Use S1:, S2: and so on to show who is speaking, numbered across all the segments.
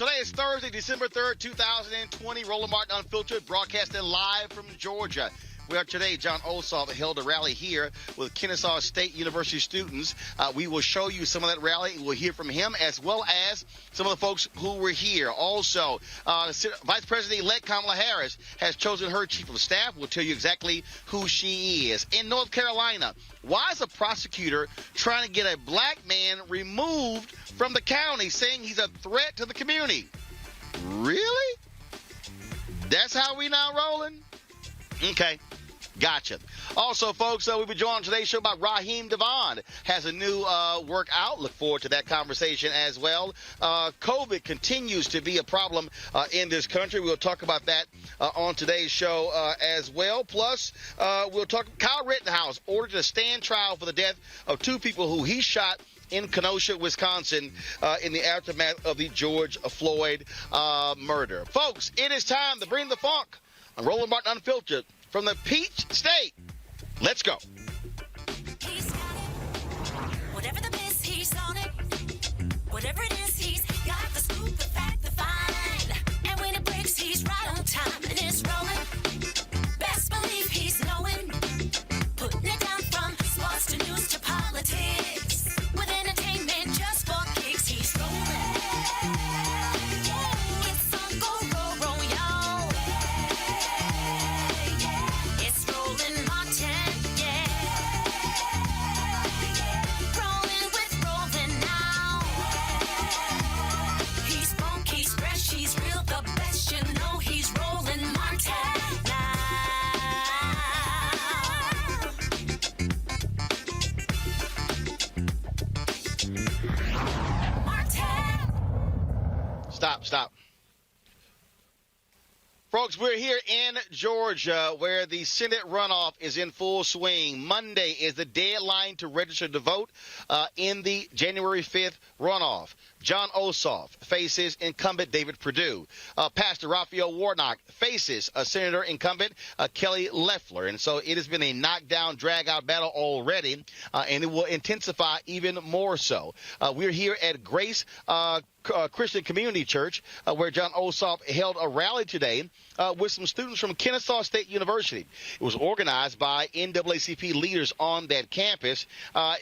S1: Today is Thursday, December 3rd, 2020. Roland Martin Unfiltered, broadcasting live from Georgia. Where today, Jon Ossoff held a rally here with Kennesaw State University students. We will show you some of that rally. We'll hear from him as well as some of the folks who were here. Also, Vice President-elect Kamala Harris has chosen her chief of staff. We'll tell you exactly who she is. In North Carolina, why is a prosecutor trying to get a black man removed from the county, saying he's a threat to the community? Really? That's how we now rolling? Okay. Gotcha. Also, folks, we'll be joined on today's show by Raheem Devon. Has a new workout. Look forward to that conversation as well. COVID continues to be a problem in this country. We'll talk about that on today's show as well. Plus, we'll talk Kyle Rittenhouse ordered to stand trial for the death of two people who he shot in Kenosha, Wisconsin, in the aftermath of the George Floyd murder. Folks, it is time to bring the funk on Roland Martin Unfiltered. From the Peach State, let's go.
S2: He's got it. Whatever the miss, he's on it. Whatever it is, he's got the scoop, the fact, the find. And when it breaks, he's right on time and it's rolling. Best believe he's knowing. Putting it down from sports to news to politics. With entertainment just for kicks, he's rolling. It's on go, roll, y'all. It's Roland Martin, yeah. Rolling with Roland now. He's funky, he's fresh, he's real, the best. You know he's Roland Martin now. Martin.
S1: Stop. Folks, we're here in Georgia where the Senate runoff is in full swing. Monday is the deadline to register to vote in the January 5th runoff. Jon Ossoff faces incumbent David Perdue. Pastor Raphael Warnock faces Senator incumbent Kelly Loeffler. And so it has been a knockdown, drag-out battle already, and it will intensify even more so. We're here at Grace Christian Community Church, where Jon Ossoff held a rally today with some students from Kennesaw State University. It was organized by NAACP leaders on that campus.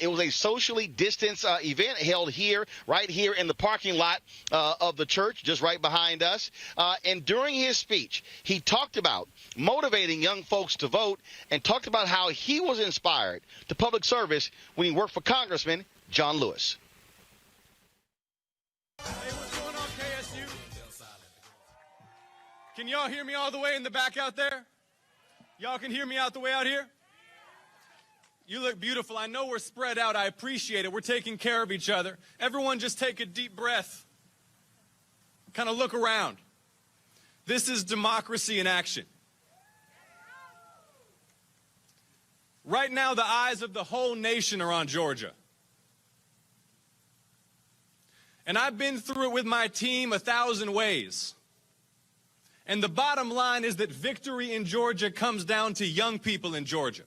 S1: It was a socially distanced event held here, right here in the parking lot of the church, just right behind us. And during his speech, he talked about motivating young folks to vote and talked about how he was inspired to public service when he worked for Congressman John Lewis.
S3: Hey, what's going on, KSU? Can y'all hear me all the way in the back out there? Y'all can hear me out the way out here? You look beautiful. I know we're spread out. I appreciate it. We're taking care of each other. Everyone just take a deep breath. Kind of look around. This is democracy in action. Right now, the eyes of the whole nation are on Georgia. And I've been through it with my team 1,000 ways. And the bottom line is that victory in Georgia comes down to young people in Georgia.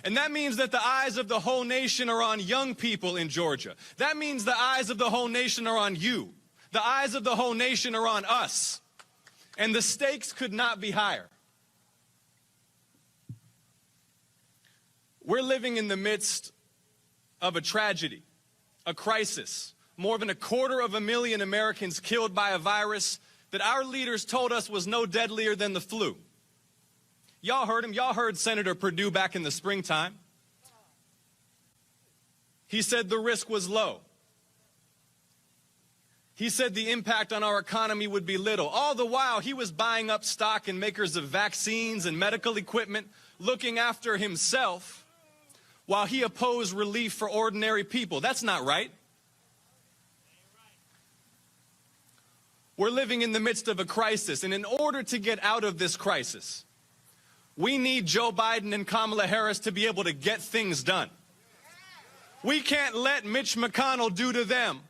S3: And that means that the eyes of the whole nation are on young people in Georgia. That means the eyes of the whole nation are on you. The eyes of the whole nation are on us. And the stakes could not be higher. We're living in the midst of a tragedy, a crisis. More than 250,000 Americans killed by a virus that our leaders told us was no deadlier than the flu. Y'all heard him. Y'all heard Senator Perdue back in the springtime. He said the risk was low. He said the impact on our economy would be little. All the while, he was buying up stock in makers of vaccines and medical equipment, looking after himself, while he opposed relief for ordinary people. That's not right. We're living in the midst of a crisis, and in order to get out of this crisis, we need Joe Biden and Kamala Harris to be able to get things done. We can't let Mitch McConnell do to them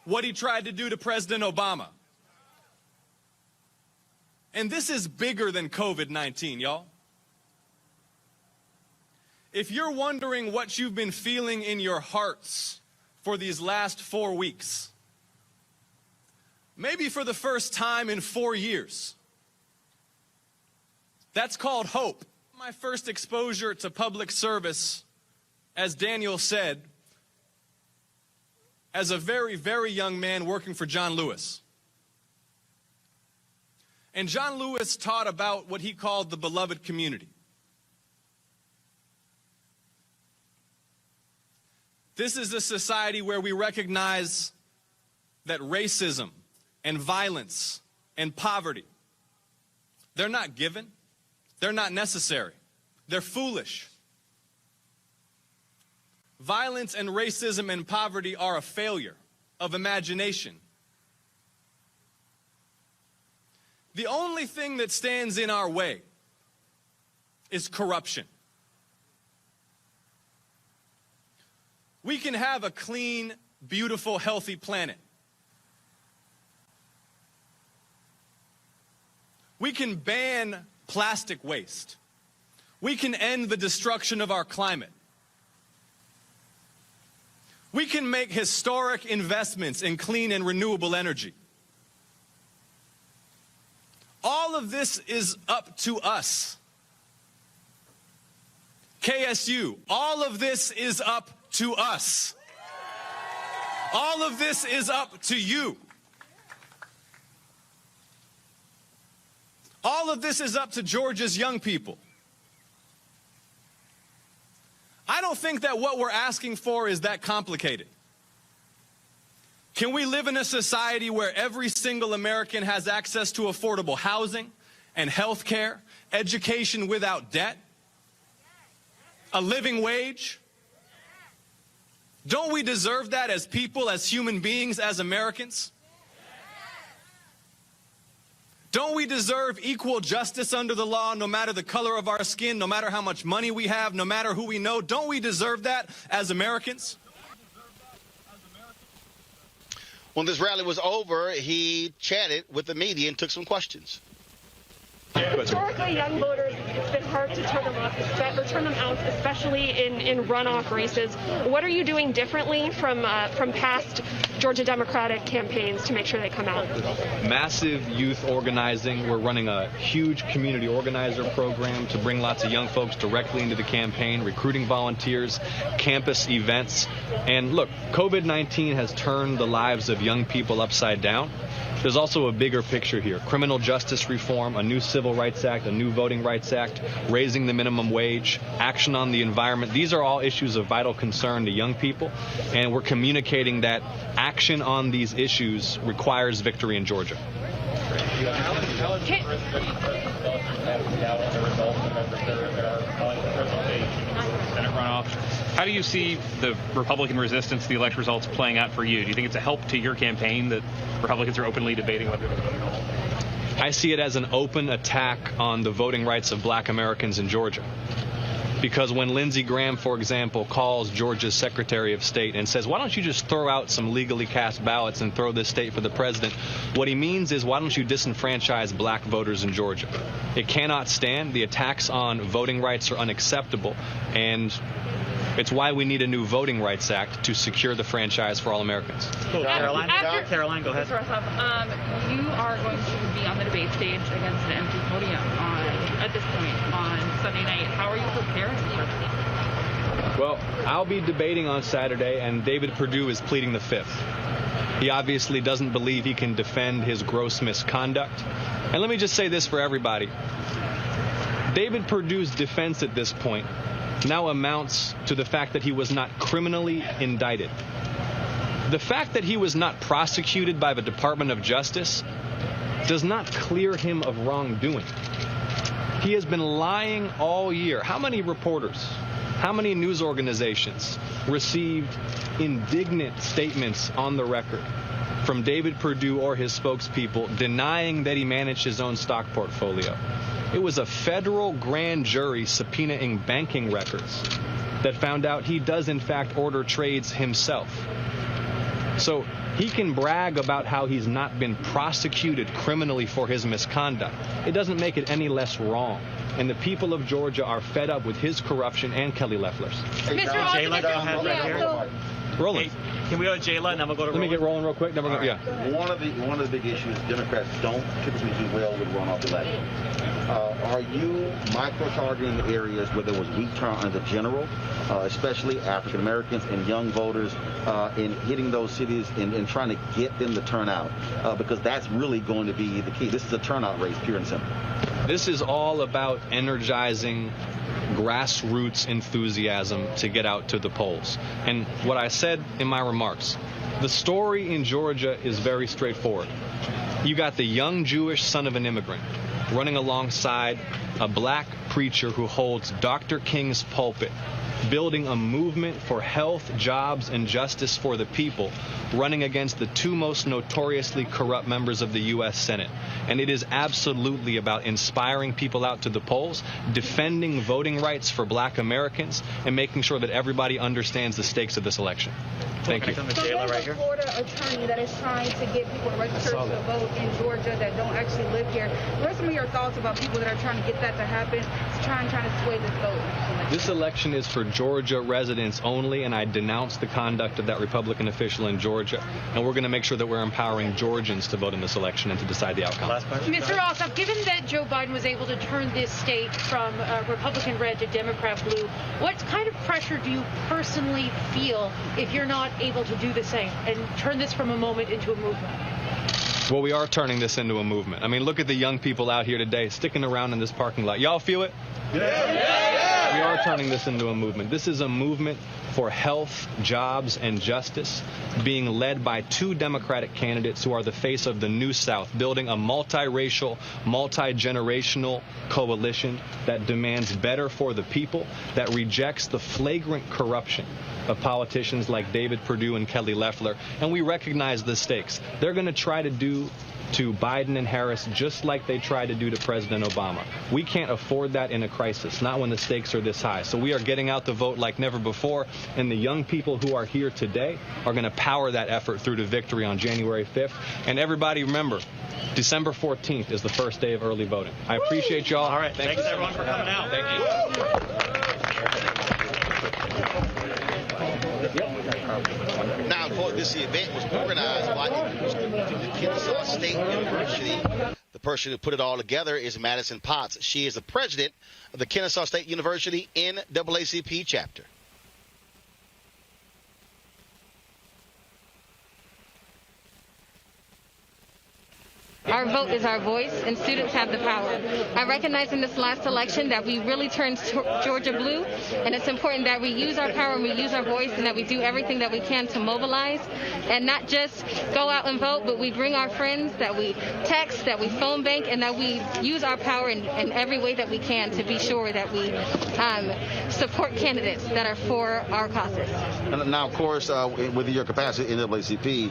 S3: what he tried to do to President Obama. And this is bigger than COVID-19, y'all. If you're wondering what you've been feeling in your hearts for these last 4 weeks, maybe for the first time in 4 years. That's called hope. My first exposure to public service, as Daniel said, as a very, very young man working for John Lewis. And John Lewis taught about what he called the beloved community. This is a society where we recognize that racism and violence and poverty, they're not given, they're not necessary, they're foolish. Violence and racism and poverty are a failure of imagination. The only thing that stands in our way is corruption. We can have a clean, beautiful, healthy planet. We can ban plastic waste. We can end the destruction of our climate. We can make historic investments in clean and renewable energy. All of this is up to us. KSU, all of this is up to us. All of this is up to you. All of this is up to Georgia's young people. I don't think that what we're asking for is that complicated. Can we live in a society where every single American has access to affordable housing and health care, education without debt, a living wage? Don't we deserve that as people, as human beings, as Americans? Don't we deserve equal justice under the law, no matter the color of our skin, no matter how much money we have, no matter who we know? Don't we deserve that as Americans?
S1: When this rally was over, he chatted with the media and took some questions.
S4: Historically, young voters, it's been hard to turn them out, especially in runoff races. What are you doing differently from past Georgia Democratic campaigns to make sure they come out?
S5: Massive youth organizing. We're running a huge community organizer program to bring lots of young folks directly into the campaign, recruiting volunteers, campus events. And look, COVID-19 has turned the lives of young people upside down. There's also a bigger picture here. Criminal justice reform, a new Civil Rights Act, a new Voting Rights Act, raising the minimum wage, action on the environment. These are all issues of vital concern to young people, and we're communicating that action on these issues requires victory in Georgia.
S6: How do you see the Republican resistance to the election results playing out for you? Do you think it's a help to your campaign that Republicans are openly debating whether to vote at all?
S5: I see it as an open attack on the voting rights of black Americans in Georgia. Because when Lindsey Graham, for example, calls Georgia's Secretary of State and says, why don't you just throw out some legally cast ballots and throw this state for the president, what he means is, why don't you disenfranchise black voters in Georgia? It cannot stand. The attacks on voting rights are unacceptable, and it's why we need a new Voting Rights Act to secure the franchise for all Americans.
S7: Cool. Caroline, go ahead. Mr. Ossoff, you are going to be on the debate stage against an empty podium at this point on Sunday night. How are you preparing for this?
S5: Well, I'll be debating on Saturday, and David Perdue is pleading the fifth. He obviously doesn't believe he can defend his gross misconduct. And let me just say this for everybody. David Perdue's defense at this point now amounts to the fact that he was not criminally indicted. The fact that he was not prosecuted by the Department of Justice does not clear him of wrongdoing. He has been lying all year. How many reporters, how many news organizations received indignant statements on the record from David Perdue or his spokespeople denying that he managed his own stock portfolio? It was a federal grand jury subpoenaing banking records that found out he does in fact order trades himself. So he can brag about how he's not been prosecuted criminally for his misconduct. It doesn't make it any less wrong. And the people of Georgia are fed up with his corruption and Kelly Loeffler's.
S7: Mr.
S4: Jayla, go ahead.
S5: Rolling.
S8: Can we go to Jayla and then we'll go to
S5: Let me get rolling real quick. Then we're gonna, yeah.
S9: One of the big issues, Democrats don't typically do well with runoff elections. Are you micro-targeting the areas where there was weak turnout in the general, especially African Americans and young voters, in hitting those cities and trying to get them to turn out? Because that's really going to be the key. This is a turnout race, pure and simple.
S5: This is all about energizing grassroots enthusiasm to get out to the polls. And what I said in my remarks, the story in Georgia is very straightforward. You got the young Jewish son of an immigrant running alongside a black preacher who holds Dr. King's pulpit, building a movement for health, jobs, and justice for the people, running against the two most notoriously corrupt members of the U.S. Senate. And it is absolutely about inspiring people out to the polls, defending voting rights for black Americans, and making sure that everybody understands the stakes of this election. Thank you.
S10: So there's a Florida attorney that is trying to get people registered to vote in Georgia that don't actually live here. What are some of your thoughts about people that are trying to get that to happen, trying to sway this vote?
S5: This election is for Georgia residents only, and I denounce the conduct of that Republican official in Georgia. And we're going to make sure that we're empowering Georgians to vote in this election and to decide the outcome.
S11: Mr. Ossoff, given that Joe Biden was able to turn this state from Republican red to Democrat blue, what kind of pressure do you personally feel if you're not able to do the same and turn this from a moment into a movement?
S5: Well, we are turning this into a movement. I mean, look at the young people out here today sticking around in this parking lot. Y'all feel it? Yeah. We are turning this into a movement. This is a movement for health, jobs, and justice, being led by two Democratic candidates who are the face of the New South, building a multiracial, multi-generational coalition that demands better for the people, that rejects the flagrant corruption of politicians like David Perdue and Kelly Loeffler. And we recognize the stakes. They're going to try to do to Biden and Harris just like they tried to do to President Obama. We can't afford that in a crisis, not when the stakes are this high. So we are getting out the vote like never before, and the young people who are here today are going to power that effort through to victory on January 5th. And everybody remember, December 14th is the first day of early voting. I appreciate y'all.
S8: All right. Thanks everyone for coming out.
S5: Thank you.
S1: Now, this event was organized by the Kennesaw State University. The person who put it all together is Madison Potts. She is the president of the Kennesaw State University NAACP chapter.
S12: Our vote is our voice, and students have the power. I recognize in this last election that we really turned Georgia blue, and it's important that we use our power and we use our voice, and that we do everything that we can to mobilize, and not just go out and vote, but we bring our friends, that we text, that we phone bank, and that we use our power in every way that we can to be sure that we support candidates that are for our causes.
S9: Now, of course, with your capacity in NAACP,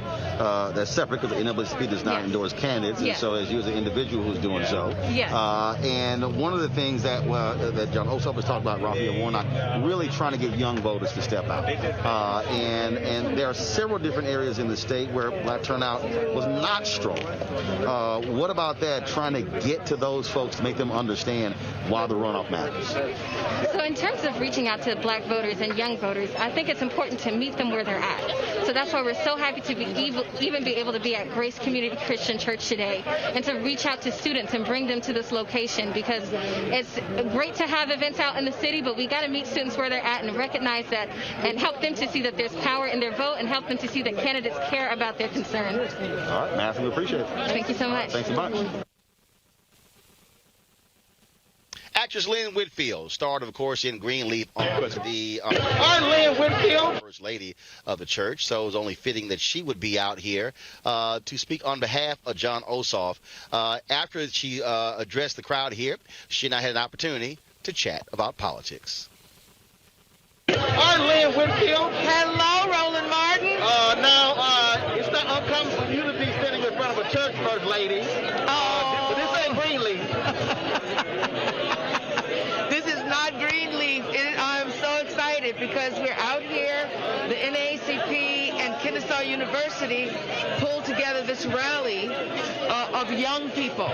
S9: that's separate because the NAACP does not endorse candidates. And so as you as an individual who's doing so. And one of the things that that Jon Ossoff was talking about, Raphael Warnock, really trying to get young voters to step out. And there are several different areas in the state where black turnout was not strong. What about that, trying to get to those folks to make them understand why the runoff matters?
S12: So in terms of reaching out to black voters and young voters, I think it's important to meet them where they're at. So that's why we're so happy to even be able to be at Grace Community Christian Church today, and to reach out to students and bring them to this location, because it's great to have events out in the city, but we got to meet students where they're at and recognize that and help them to see that there's power in their vote, and help them to see that candidates care about their concerns.
S9: All right, Matthew, we appreciate it.
S12: Thank you so much.
S9: Thanks so much.
S1: Actress Lynn Whitfield starred, of course, in Greenleaf on the
S13: Lynn Whitfield,
S1: First Lady of the church. So it was only fitting that she would be out here to speak on behalf of Jon Ossoff. After she addressed the crowd here, she and I had an opportunity to chat about politics.
S13: Lynn Whitfield.
S10: Hello, Roland Martin.
S13: Now, it's not uncommon for you to be sitting in front of a church, First Lady. But this ain't Greenleaf.
S10: This is not Greenleaf. I'm so excited because we're out here, the NAACP and
S14: Kennesaw University pulled together this rally of young people,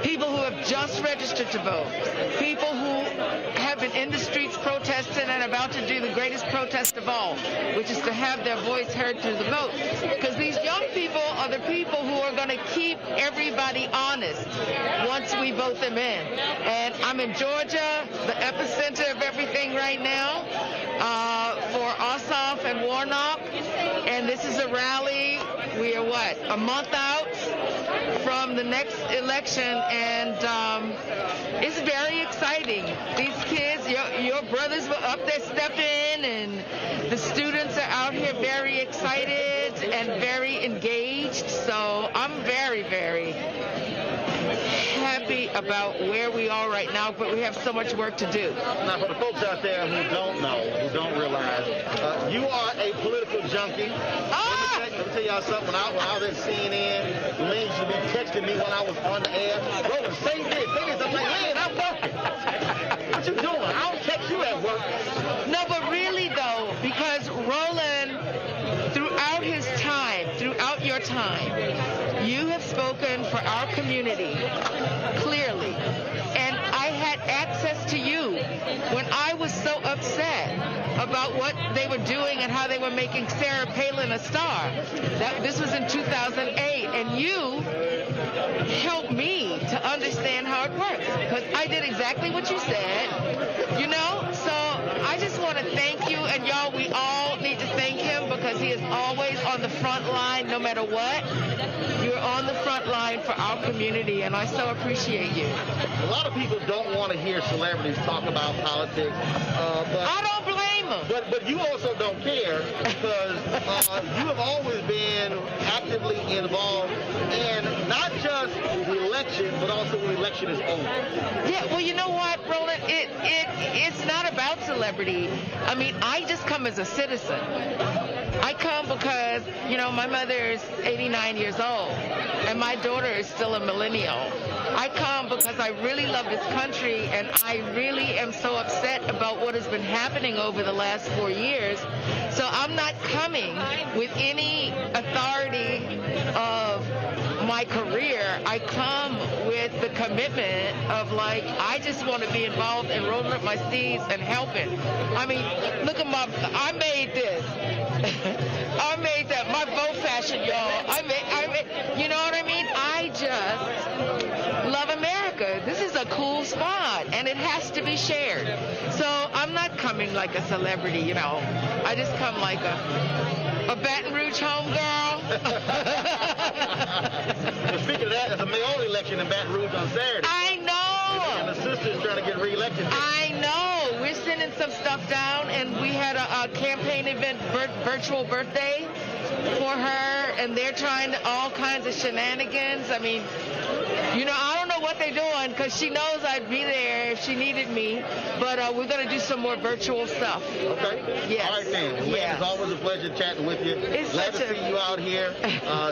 S14: people who have just registered to vote, people who have been in the streets protesting and about to do the greatest protest of all, which is to have their voice heard through the vote. Because these young people are the people who are going to keep everybody honest once we vote them in. And I'm in Georgia, the epicenter of everything right now, for Ossoff and Warnock. And this is a rally. We are, a month out from the next election, and it's very exciting. These kids, your brothers were up there stepping, and the students are out here very excited and very engaged. So I'm very, very happy about where we are right now, but we have so much work to do.
S13: Now, for the folks out there who don't know, who don't realize, you are a political junkie. Let me tell y'all something. When I was at CNN, the lady used to be texting me when I was on the air. Roland, say this, say this. I'm like, man, I'm working. What you doing? I don't text you at work.
S14: No, but really, though, because Roland, throughout his time, throughout your time, you have spoken for our community clearly. And I had access to you when I was so upset about what they were doing and how they were making Sarah Palin a star. This was in 2008, and you helped me to understand how it works, because I did exactly what you said, you know? So I just want to thank you, and y'all, we all need to thank him, because he is always on the front line no matter what. You're on the front line for our community, and I so appreciate you.
S13: A lot of people don't want to hear celebrities talk about politics. But
S14: I don't blame them.
S13: But you also don't care, because you have always been actively involved in not just the election, but also when the election is over.
S14: Yeah, well, you know what, Roland? It's not about celebrity. I mean, I just come as a citizen. I come because, you know, my mother is 89 years old, and my daughter is still a millennial. I come because I really love this country, and I really am so upset about what has been happening over the last 4 years. So I'm not coming with any authority of my career. I come with the commitment of, like, I just want to be involved in rolling up my sleeves and helping. I mean, look at I made this. I made that. My vote fashion, y'all. I made, you know what I mean? I just love America. This is a cool spot, and it has to be shared. So I'm not coming like a celebrity, you know. I just come like a Baton Rouge homegirl.
S13: Speaking of that, there's a mayoral election in Baton Rouge on Saturday.
S14: I know.
S13: And the sister's trying to get reelected.
S14: I know. We're sending some stuff down, and we had a campaign event, virtual birthday for her, and they're trying all kinds of shenanigans. I mean, you know, I don't know what they're doing, because she knows I'd be there if she needed me, but we're going to do some more virtual stuff.
S13: Okay.
S14: Yes.
S13: All right, then.
S14: Yes.
S13: It's always a pleasure chatting with you.
S14: It's
S13: glad to see you out here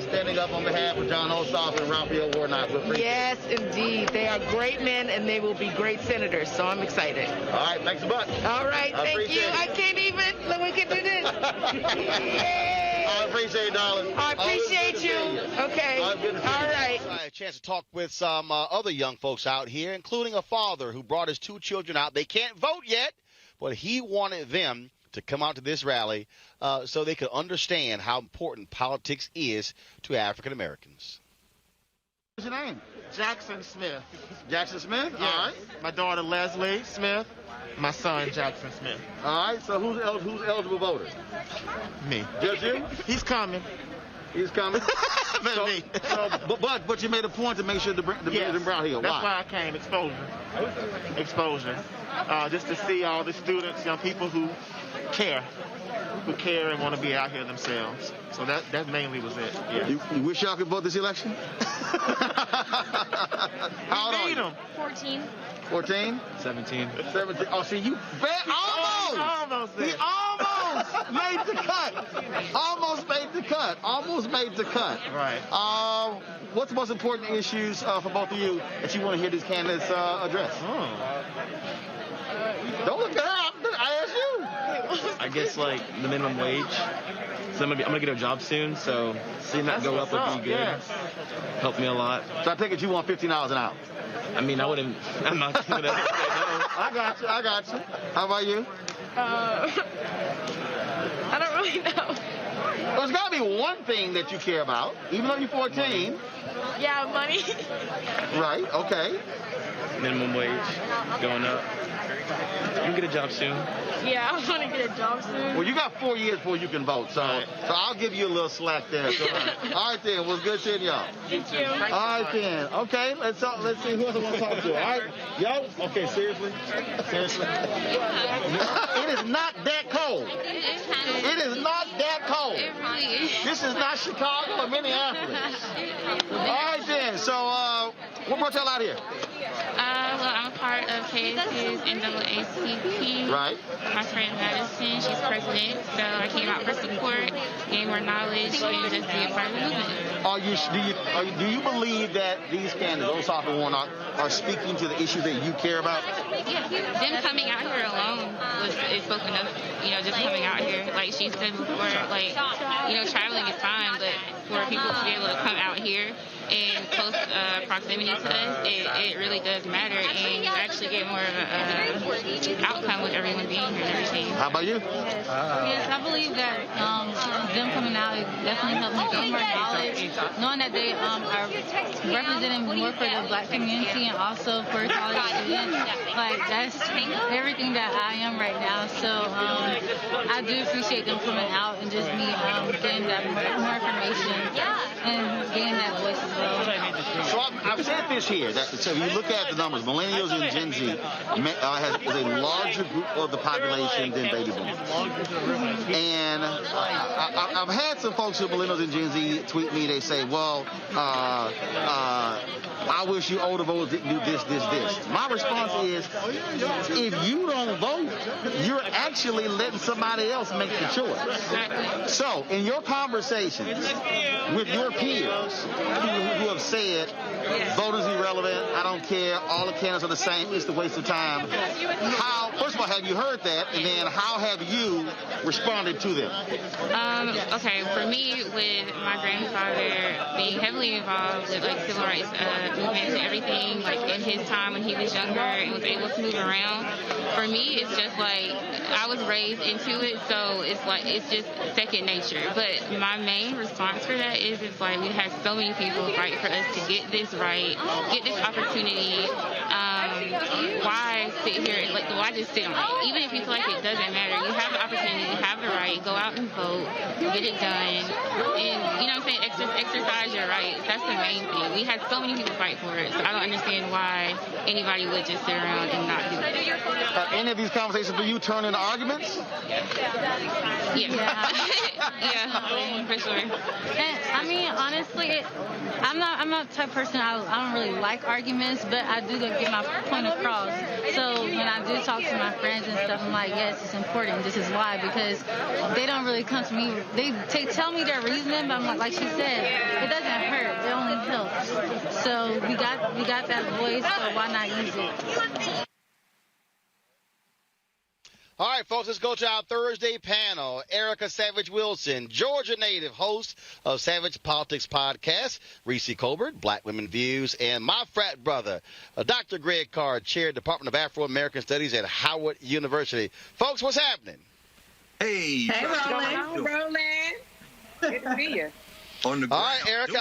S13: standing up on behalf of Jon Ossoff and Raphael Warnock.
S14: Yes, indeed. They are great men, and they will be great senators, so I'm excited.
S13: All right. Thanks a bunch.
S14: All right. Thank you. I can't even. Look, we can do this. Yay.
S13: I appreciate it, darling.
S14: I appreciate you. Okay. All right.
S1: I had a chance to talk with some other young folks out here, including a father who brought his 2 children out. They can't vote yet, but he wanted them to come out to this rally so they could understand how important politics is to African Americans.
S13: What's your name?
S15: Jackson Smith.
S13: Jackson Smith?
S15: Yes.
S13: All right.
S15: My daughter Leslie Smith. My son Jackson Smith.
S13: All right. So who's eligible voter?
S15: Me.
S13: Just you?
S15: He's coming.
S13: He's coming. But you made a point to make sure to bring them out here.
S15: That's why I came. Exposure. Just to see all the students, young people who care and want to be out here themselves. So that mainly was it. Yeah.
S13: You wish y'all could vote this election? How old are you?
S12: 14.
S13: 14?
S5: 17.
S13: 17. Oh, see, you almost made the cut. Almost made the cut.
S15: Right.
S13: What's the most important issues for both of you that you want to hear these candidates address? Don't look at her. I asked you.
S16: I guess, like, the minimum wage.
S8: because I'm gonna get a job soon, so seeing that go up would be good.
S15: Yeah.
S8: Help me a lot.
S9: So I take it you want $15 an hour.
S8: I mean, I'm not gonna say no.
S9: I got you. How about you?
S16: I don't really know.
S9: There's got to be one thing that you care about, even though you're 14.
S16: Yeah, money.
S9: Right, okay.
S8: Minimum wage going up. You can get a job soon.
S16: Yeah, I want to get a job soon.
S9: Well, you got 4 years before you can vote, so I'll give you a little slack there. So, all right, then. Well, it's good seeing y'all.
S16: Thank you.
S9: All right, then. Okay, let's see who else I want to talk to. All right, y'all. Okay, seriously? Seriously? It is not that cold. It is not that cold. This is not Chicago or Minneapolis. All right, then. So, what brought y'all out here?
S17: Well, I'm a part of KSU's NAACP.
S9: Right.
S17: My friend Madison, she's president, so I came out for support, gain more knowledge, and just be a part of the movement.
S9: Do you believe that these candidates, Ossoff and Warnock, are speaking to the issues that you care about?
S17: Yeah, them coming out here alone is spoken of, just coming out here. Like she said before, traveling is fine, but for people to be able to come out here in close proximity to us, it really does matter, and you actually get more of an outcome with everyone being here and everything.
S9: How about you?
S18: Yes, I believe that them coming out definitely helped me gain more knowledge, knowing that they are representing more for the black community and also for college students. Like, that's everything that I am right now. So I do appreciate them coming out and just me getting that more information and getting that voice as well.
S9: So I've said this here, that so if you look at the numbers, millennials and Gen Z is a larger group of the population than baby boomers. And I've had some folks who are millennials and Gen Z tweet me, they say, well, I wish you older voters didn't do this. My response is, if you don't vote, you're actually letting somebody else make the choice. So in your conversations with your peers who have said, voting's irrelevant, I don't care, all the candidates are the same, it's a waste of time, first of all, have you heard that, and then how have you responded to them?
S17: Okay, for me, with my grandfather being heavily involved with civil rights movements and everything, in his time when he was younger and was able to move around, for me, it's just I was raised into it, so it's just second nature. But my main response for that is we had so many people fight for us to get this right, get this opportunity. Why sit here and why just sit on it? Even if you feel like it doesn't matter, you have the opportunity, you have the right, go out and vote, get it done, and exercise your rights. That's the main thing. We had so many people fight for it, so I don't understand why anybody would just sit around and not do it.
S9: Any of these conversations do you turn into arguments?
S17: Yeah. Yeah, for sure.
S18: And, I mean, honestly, I'm not the type of person, I don't really like arguments, but I do get my point across. So when I do talk to my friends and stuff, I'm like, yes, it's important. This is why, because they don't really come to me. They tell me their reasoning, but I'm like she said, it doesn't hurt. It only helps. So we got that voice, so why not use it?
S1: All right, folks, let's go to our Thursday panel. Erica Savage Wilson, Georgia native, host of Savage Politics Podcast, Reese Colbert, Black Women Views, and my frat brother, Dr. Greg Card, Chair, Department of Afro-American Studies at Howard University. Folks, what's happening?
S19: Hey.
S20: Hey, Roland. Good to see you.
S1: All right, Erica,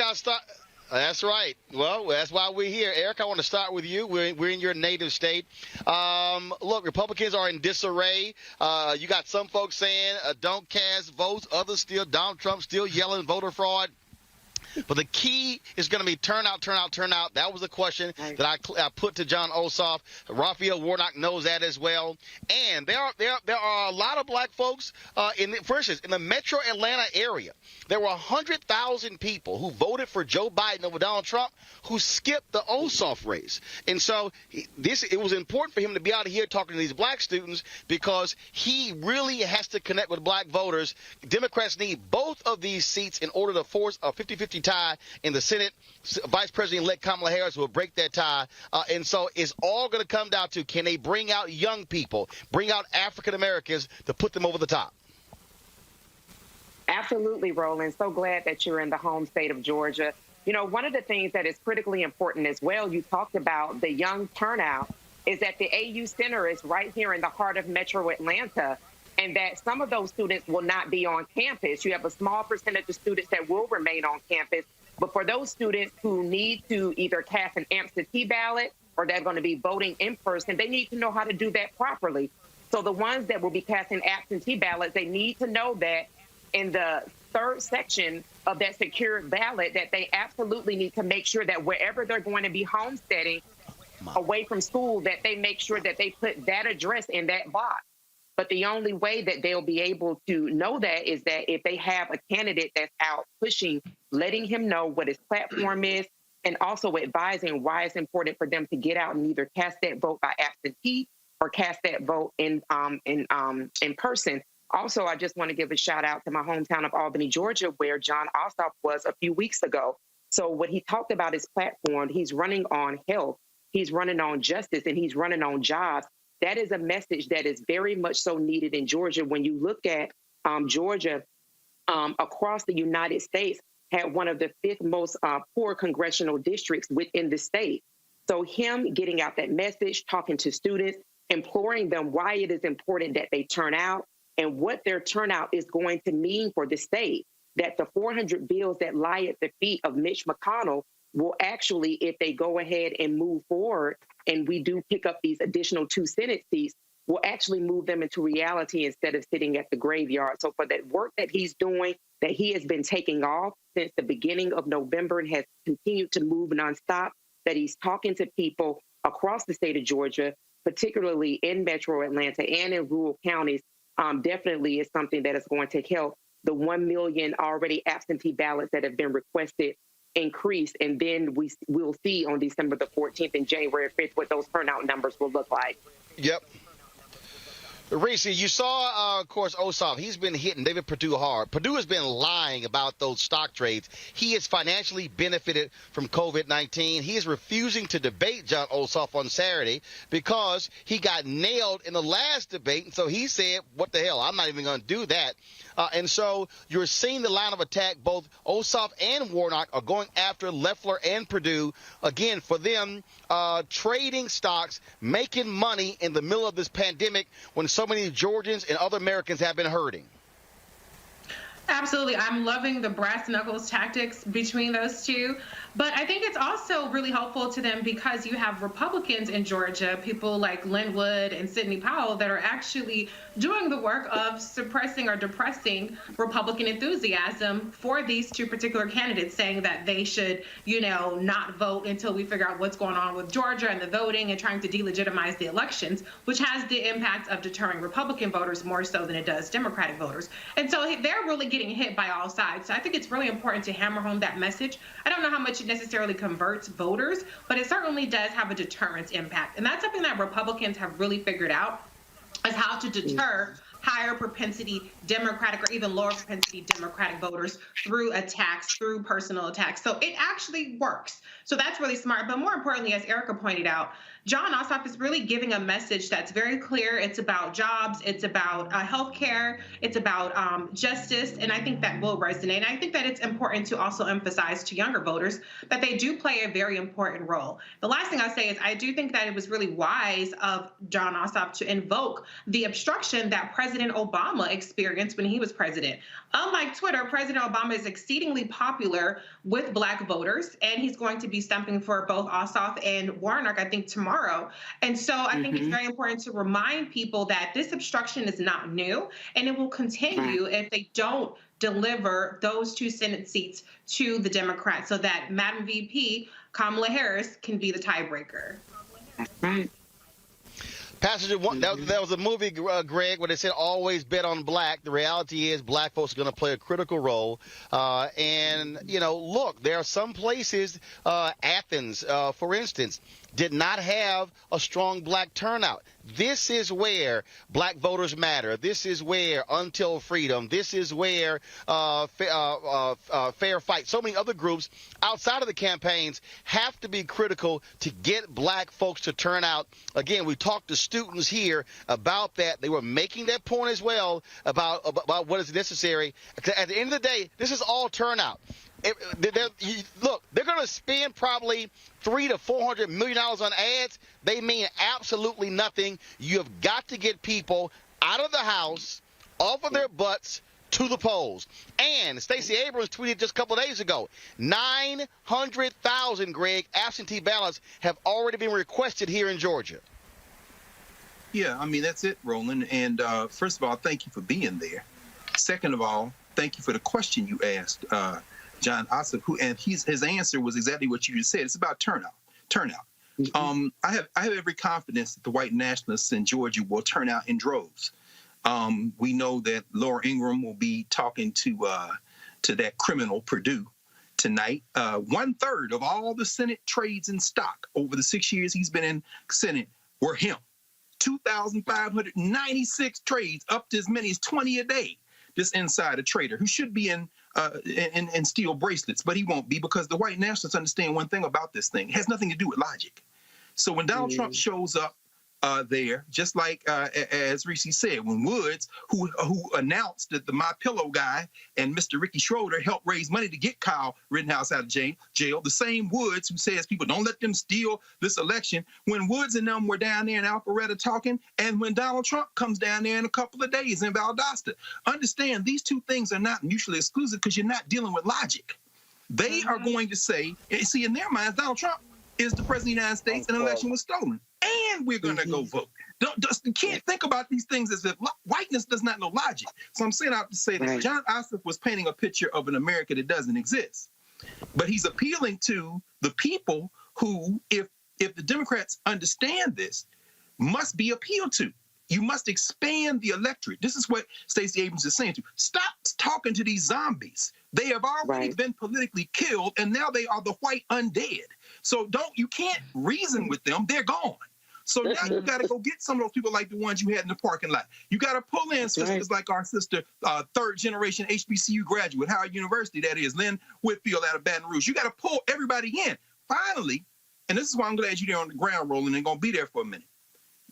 S1: I'll start. That's right. Well, that's why we're here. Eric, I want to start with you. We're in your native state. Look, Republicans are in disarray. You got some folks saying don't cast votes. Others still, Donald Trump still yelling voter fraud. But the key is going to be turnout. That was the question that I put to Jon Ossoff. Raphael Warnock knows that as well. And there are a lot of black folks, for instance, in the metro Atlanta area. There were 100,000 people who voted for Joe Biden over Donald Trump who skipped the Ossoff race. And so it was important for him to be out here talking to these black students because he really has to connect with black voters. Democrats need both of these seats in order to force a 50-50 tie in the Senate. Vice President-elect Kamala Harris will break that tie. And so it's all going to come down to, can they bring out young people, bring out African Americans to put them over the top?
S20: Absolutely, Roland. So glad that you're in the home state of Georgia. You know, one of the things that is critically important as well, you talked about the young turnout, is that the AU Center is right here in the heart of Metro Atlanta, and that some of those students will not be on campus. You have a small percentage of students that will remain on campus, but for those students who need to either cast an absentee ballot or they're going to be voting in person, they need to know how to do that properly. So the ones that will be casting absentee ballots, they need to know that in the third section of that secured ballot, that they absolutely need to make sure that wherever they're going to be homesteading away from school, that they make sure that they put that address in that box. But the only way that they'll be able to know that is that if they have a candidate that's out pushing, letting him know what his platform is, and also advising why it's important for them to get out and either cast that vote by absentee or cast that vote in person. Also, I just want to give a shout out to my hometown of Albany, Georgia, where Jon Ossoff was a few weeks ago. So what he talked about his platform, he's running on health, he's running on justice, and he's running on jobs. That is a message that is very much so needed in Georgia. When you look at Georgia across the United States, had one of the 5th most poor congressional districts within the state. So him getting out that message, talking to students, imploring them why it is important that they turn out and what their turnout is going to mean for the state, that the 400 bills that lie at the feet of Mitch McConnell will actually, if they go ahead and move forward and we do pick up these additional 2 Senate seats, will actually move them into reality instead of sitting at the graveyard. So for that work that he's doing, that he has been taking off since the beginning of November and has continued to move nonstop, that he's talking to people across the state of Georgia, particularly in Metro Atlanta and in rural counties, definitely is something that is going to help the 1 million already absentee ballots that have been requested increase. And then we'll see on December the 14th and January 5th what those turnout numbers will look like.
S1: Yep. Reese, you saw, of course, Ossoff. He's been hitting David Perdue hard. Perdue has been lying about those stock trades. He has financially benefited from COVID-19. He is refusing to debate Jon Ossoff on Saturday because he got nailed in the last debate. And so he said, what the hell, I'm not even going to do that. And so you're seeing the line of attack. Both Ossoff and Warnock are going after Loeffler and Perdue. Again, for them, trading stocks, making money in the middle of this pandemic when so many Georgians and other Americans have been hurting.
S19: Absolutely. I'm loving the brass knuckles tactics between those two. But I think it's also really helpful to them because you have Republicans in Georgia, people like Linwood and Sidney Powell, that are actually doing the work of suppressing or depressing Republican enthusiasm for these 2 particular candidates, saying that they should, not vote until we figure out what's going on with Georgia and the voting and trying to delegitimize the elections, which has the impact of deterring Republican voters more so than it does Democratic voters. And so they're really getting hit by all sides. So I think it's really important to hammer home that message. I don't know how much it necessarily converts voters, but it certainly does have a deterrence impact. And that's something that Republicans have really figured out, is how to deter higher propensity Democratic or even lower propensity Democratic voters through attacks, through personal attacks. So it actually works. So that's really smart. But more importantly, as Erica pointed out, Jon Ossoff is really giving a message that's very clear. It's about jobs. It's about healthcare. It's about justice. And I think that will resonate. And I think that it's important to also emphasize to younger voters that they do play a very important role. The last thing I'll say is I do think that it was really wise of Jon Ossoff to invoke the obstruction that President Obama experienced when he was president. Unlike Twitter, President Obama is exceedingly popular with Black voters, and he's going to be stumping for both Ossoff and Warnock, I think, tomorrow. And so I think it's very important to remind people that this obstruction is not new, and it will continue if they don't deliver those 2 Senate seats to the Democrats so that Madam VP Kamala Harris can be the tiebreaker.
S20: That's right.
S1: Passenger one, that was a movie, Greg, where they said always bet on black. The reality is black folks are going to play a critical role. And, look, there are some places, Athens, for instance, did not have a strong black turnout. This is where black voters matter. This is where Until Freedom. This is where Fair Fight. So many other groups outside of the campaigns have to be critical to get black folks to turn out. Again, we talked to students here about that. They were making that point as well about what is necessary. At the end of the day, this is all turnout. Look, they're going to spend probably $300 to $400 million on ads. They mean absolutely nothing. You have got to get people out of the house, off of their butts, to the polls. And Stacey Abrams tweeted just a couple of days ago, 900,000, Greg, absentee ballots have already been requested here in Georgia.
S21: Yeah, I mean, that's it, Roland. And first of all, thank you for being there. Second of all, thank you for the question you asked, Jon Ossoff, and his answer was exactly what you just said. It's about turnout. Mm-hmm. I have every confidence that the white nationalists in Georgia will turn out in droves. We know that Laura Ingraham will be talking to that criminal Perdue tonight. 1/3 of all the Senate trades in stock over the 6 years he's been in Senate were him. 2,596 trades, up to as many as 20 a day. This insider trader who should be in steel bracelets, but he won't be, because the white nationalists understand one thing about this thing. It has nothing to do with logic. So when Donald Trump shows up there, just like as Reese said, when Woods, who announced that the My Pillow guy and Mr. Ricky Schroeder helped raise money to get Kyle Rittenhouse out of jail, the same Woods who says people don't let them steal this election, when Woods and them were down there in Alpharetta talking, and when Donald Trump comes down there in a couple of days in Valdosta. Understand, these two things are not mutually exclusive, because you're not dealing with logic. They are going to say, see, in their minds, Donald Trump is the president of the United States, and the election was stolen, and we're going to go vote. You can't think about these things as if whiteness does not know logic. So I'm saying out to say that Jon Ossoff was painting a picture of an America that doesn't exist. But he's appealing to the people who, if the Democrats understand this, must be appealed to. You must expand the electorate. This is what Stacey Abrams is saying to. Stop talking to these zombies. They have already been politically killed, and now they are the white undead. So you can't reason with them. They're gone. So now you got to go get some of those people like the ones you had in the parking lot. You got to pull in sisters like our sister, third generation HBCU graduate, Howard University, that is, Lynn Whitfield out of Baton Rouge. You got to pull everybody in. Finally, and this is why I'm glad you're there on the ground, Roland, and going to be there for a minute.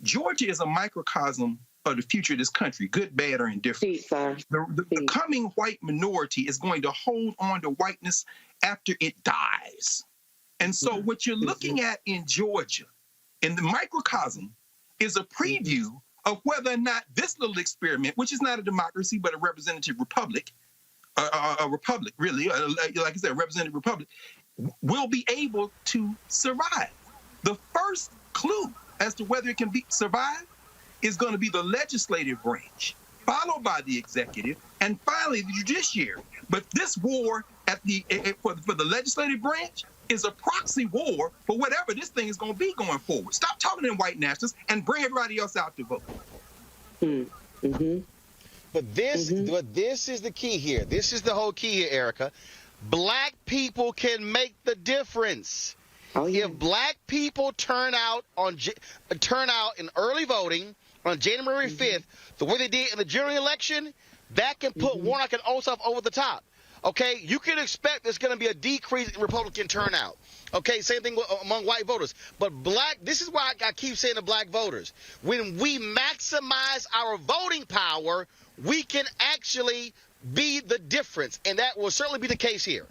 S21: Georgia is a microcosm of the future of this country, good, bad, or indifferent. The coming white minority is going to hold on to whiteness after it dies. And so what you're looking at in Georgia, in the microcosm, is a preview of whether or not this little experiment, which is not a democracy but a representative republic, a republic really, like I said, a representative republic, will be able to survive. The first clue as to whether it can survive is going to be the legislative branch, followed by the executive, and finally the judiciary. But this war for the legislative branch is a proxy war for whatever this thing is going to be going forward. Stop talking to white nationalists and bring everybody else out to vote.
S1: But this is the key here. This is the whole key here, Erica. Black people can make the difference. If black people turn out in early voting on January 5th, the way they did in the general election, that can put Warnock and Ossoff over the top. Okay, you can expect there's going to be a decrease in Republican turnout. Okay, same thing among white voters. But this is why I keep saying to black voters, when we maximize our voting power, we can actually be the difference. And that will certainly be the case here.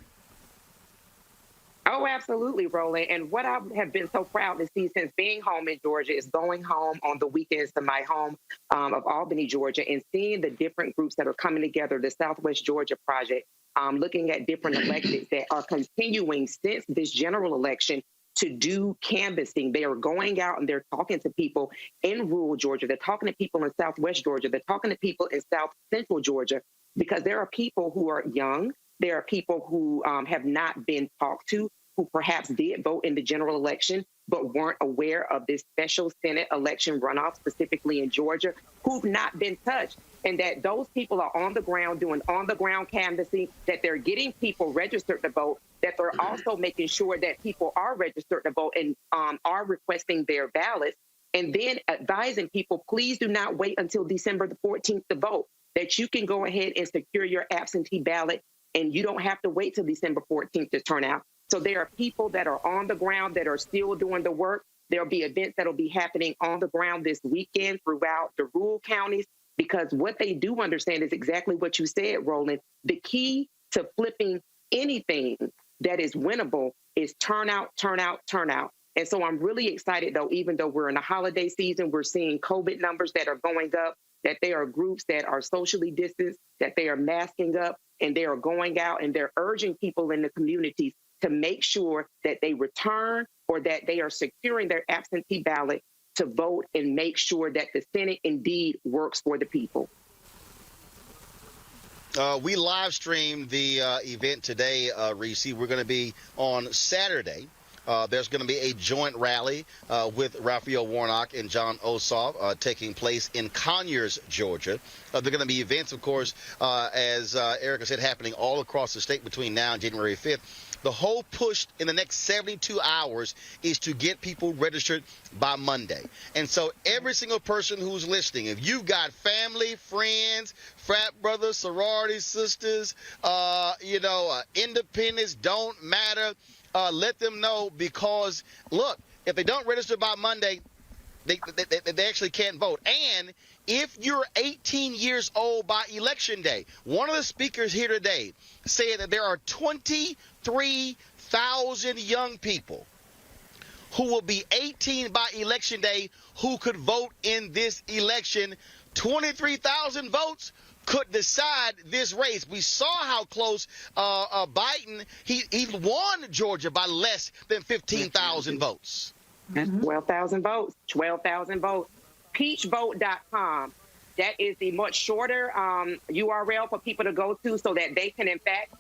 S20: Oh, absolutely, Roland. And what I have been so proud to see since being home in Georgia is going home on the weekends to my home of Albany, Georgia, and seeing the different groups that are coming together, the Southwest Georgia Project, looking at different elections that are continuing since this general election to do canvassing. They are going out and they're talking to people in rural Georgia. They're talking to people in Southwest Georgia. They're talking to people in South Central Georgia, because there are people who are young. There are people who have not been talked to, who perhaps did vote in the general election, but weren't aware of this special Senate election runoff, specifically in Georgia, who've not been touched. And that those people are on the ground doing on-the-ground canvassing, that they're getting people registered to vote, that they're also making sure that people are registered to vote and are requesting their ballots. And then advising people, please do not wait until December the 14th to vote, that you can go ahead and secure your absentee ballot, and you don't have to wait till December 14th to turn out. So there are people that are on the ground that are still doing the work. There'll be events that'll be happening on the ground this weekend throughout the rural counties, because what they do understand is exactly what you said, Roland. The key to flipping anything that is winnable is turnout, turnout, turnout. And so I'm really excited, though, even though we're in a holiday season, we're seeing COVID numbers that are going up, that there are groups that are socially distanced, that they are masking up, and they are going out and they're urging people in the communities to make sure that they return or that they are securing their absentee ballot to vote and make sure that the Senate indeed works for the people.
S1: We live streamed the event today, Reese. We're going to be on Saturday. There's going to be a joint rally with Raphael Warnock and Jon Ossoff taking place in Conyers, Georgia. There are going to be events, of course, as Erica said, happening all across the state between now and January 5th. The whole push in the next 72 hours is to get people registered by Monday. And so every single person who's listening, if you've got family, friends, frat brothers, sorority sisters, independents, don't matter, let them know, because, look, if they don't register by Monday, they actually can't vote. And if you're 18 years old by Election Day, one of the speakers here today said that there are 23,000 young people who will be 18 by Election Day who could vote in this election. 23,000 votes could decide this race. We saw how close Biden, he won Georgia by less than 15,000 votes.
S20: 12,000 votes. 12,000 votes. Peachvote.com. That is the much shorter URL for people to go to so that they can, in fact,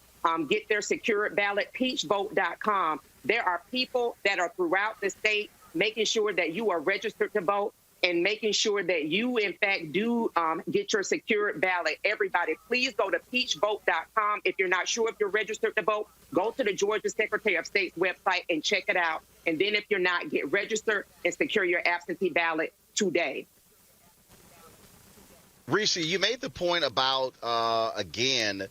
S20: get their secured ballot. Peachvote.com. There are people that are throughout the state making sure that you are registered to vote and making sure that you, in fact, do get your secured ballot. Everybody, please go to peachvote.com. If you're not sure if you're registered to vote, go to the Georgia Secretary of State's website and check it out. And then if you're not, get registered and secure your absentee ballot today.
S1: Reese, you made the point about, the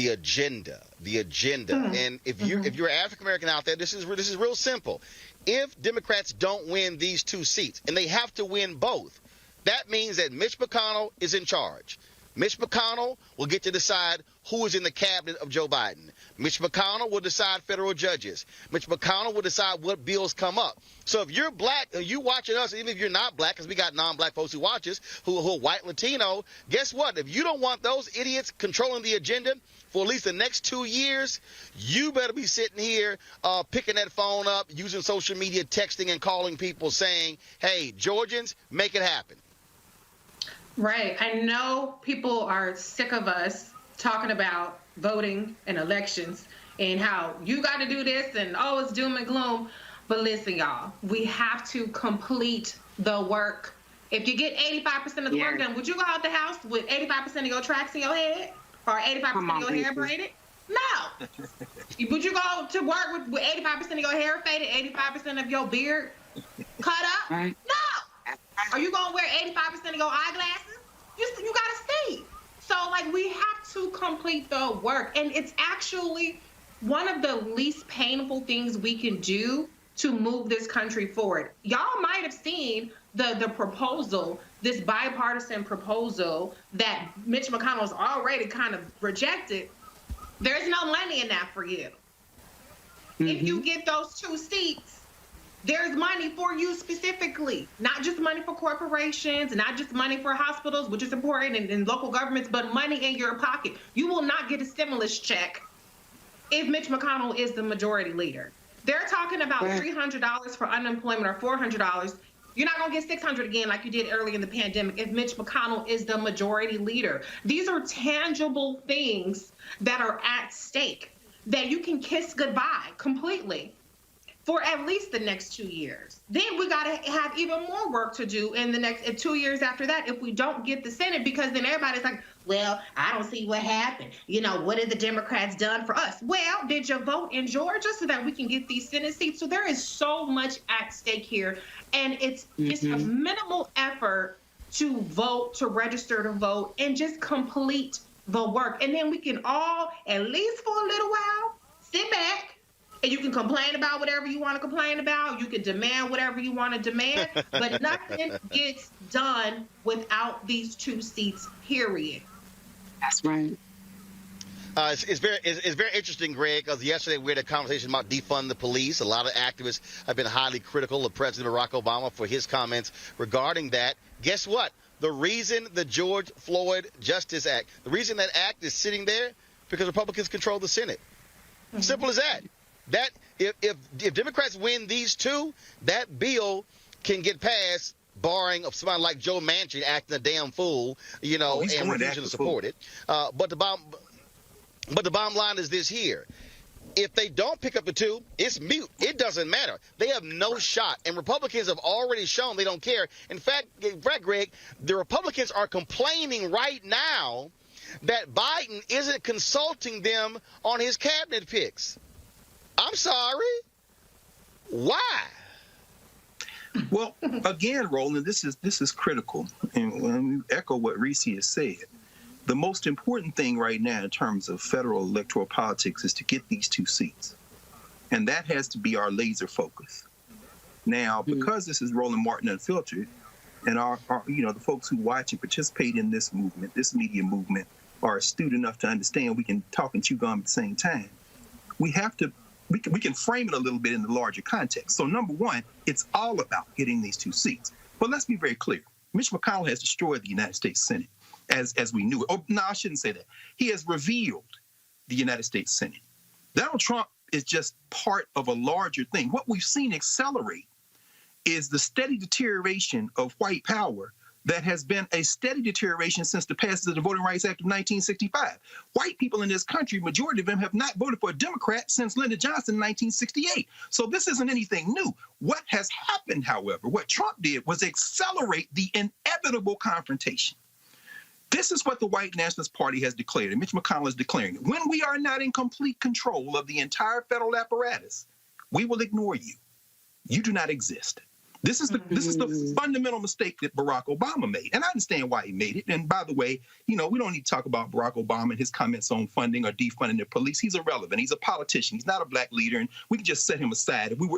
S1: agenda. And if you're African-American out there, this is real simple. If Democrats don't win these two seats, and they have to win both, that means that Mitch McConnell is in charge. Mitch McConnell will get to decide who is in the cabinet of Joe Biden. Mitch McConnell will decide federal judges. Mitch McConnell will decide what bills come up. So if you're black and you watching us, even if you're not black, because we got non-black folks who watch us, who are white Latino, guess what? If you don't want those idiots controlling the agenda for at least the next 2 years, you better be sitting here picking that phone up, using social media, texting and calling people saying, hey, Georgians, make it happen.
S19: Right. I know people are sick of us talking about voting and elections and how you got to do this and, oh, it's doom and gloom. But listen, y'all, we have to complete the work. If you get 85% of the work done, would you go out the house with 85% of your tracks in your head or 85% of your hair braided? No. Would you go to work with 85% of your hair faded, 85% of your beard cut up? Right. No. Are you going to wear 85% of your eyeglasses? You got to see. So, we have to complete the work. And it's actually one of the least painful things we can do to move this country forward. Y'all might have seen the proposal, this bipartisan proposal that Mitch McConnell's already kind of rejected. There's no money in that for you. Mm-hmm. If you get those 2 seats, there's money for you specifically, not just money for corporations, not just money for hospitals, which is important, and local governments, but money in your pocket. You will not get a stimulus check if Mitch McConnell is the majority leader. They're talking about $300 for unemployment or $400. You're not going to get $600 again like you did early in the pandemic if Mitch McConnell is the majority leader. These are tangible things that are at stake that you can kiss goodbye completely for at least the next 2 years. Then we got to have even more work to do in the next 2 years after that if we don't get the Senate, because then everybody's like,
S2: Well, I don't see what happened. You know, what have the Democrats done for us? Well, did you vote in Georgia so that we can get these Senate seats? So there is so much at stake here, and it's just a minimal effort to vote, to register to vote, and just complete the work. And then we can all, at least for a little while, sit back, and you can complain about whatever you want to complain about. You can demand whatever you want to demand, but nothing gets done without these 2 seats, period.
S20: That's right.
S1: It's very interesting, Greg, because yesterday we had a conversation about defund the police. A lot of activists have been highly critical of President Barack Obama for his comments regarding that. Guess what? The reason the George Floyd Justice Act, the reason that act is sitting there, because Republicans control the Senate. Simple as that. That if Democrats win these 2, that bill can get passed, barring of somebody like Joe Manchin acting a damn fool, you know, and refusing to support it. But the bottom line is this here. If they don't pick up the 2, it's mute. It doesn't matter. They have no shot. And Republicans have already shown they don't care. In fact, Greg, the Republicans are complaining right now that Biden isn't consulting them on his cabinet picks. I'm sorry. Why?
S21: Well, again, Roland, this is critical. And let me echo what Reese has said. The most important thing right now in terms of federal electoral politics is to get these 2 seats. And that has to be our laser focus. Now, because this is Roland Martin Unfiltered, and our the folks who watch and participate in this movement, this media movement, are astute enough to understand we can talk and chew gum at the same time. We can frame it a little bit in the larger context. So number one, it's all about getting these 2 seats. But let's be very clear. Mitch McConnell has destroyed the United States Senate as we knew it. Oh, no, I shouldn't say that. He has revealed the United States Senate. Donald Trump is just part of a larger thing. What we've seen accelerate is the steady deterioration of white power that has been a steady deterioration since the passage of the Voting Rights Act of 1965. White people in this country, majority of them have not voted for a Democrat since Lyndon Johnson in 1968. So this isn't anything new. What has happened, however, what Trump did was accelerate the inevitable confrontation. This is what the White Nationalist Party has declared, and Mitch McConnell is declaring it. When we are not in complete control of the entire federal apparatus, we will ignore you. You do not exist. This is the fundamental mistake that Barack Obama made. And I understand why he made it. And by the way, we don't need to talk about Barack Obama and his comments on funding or defunding the police. He's irrelevant. He's a politician. He's not a black leader. And we can just set him aside. If we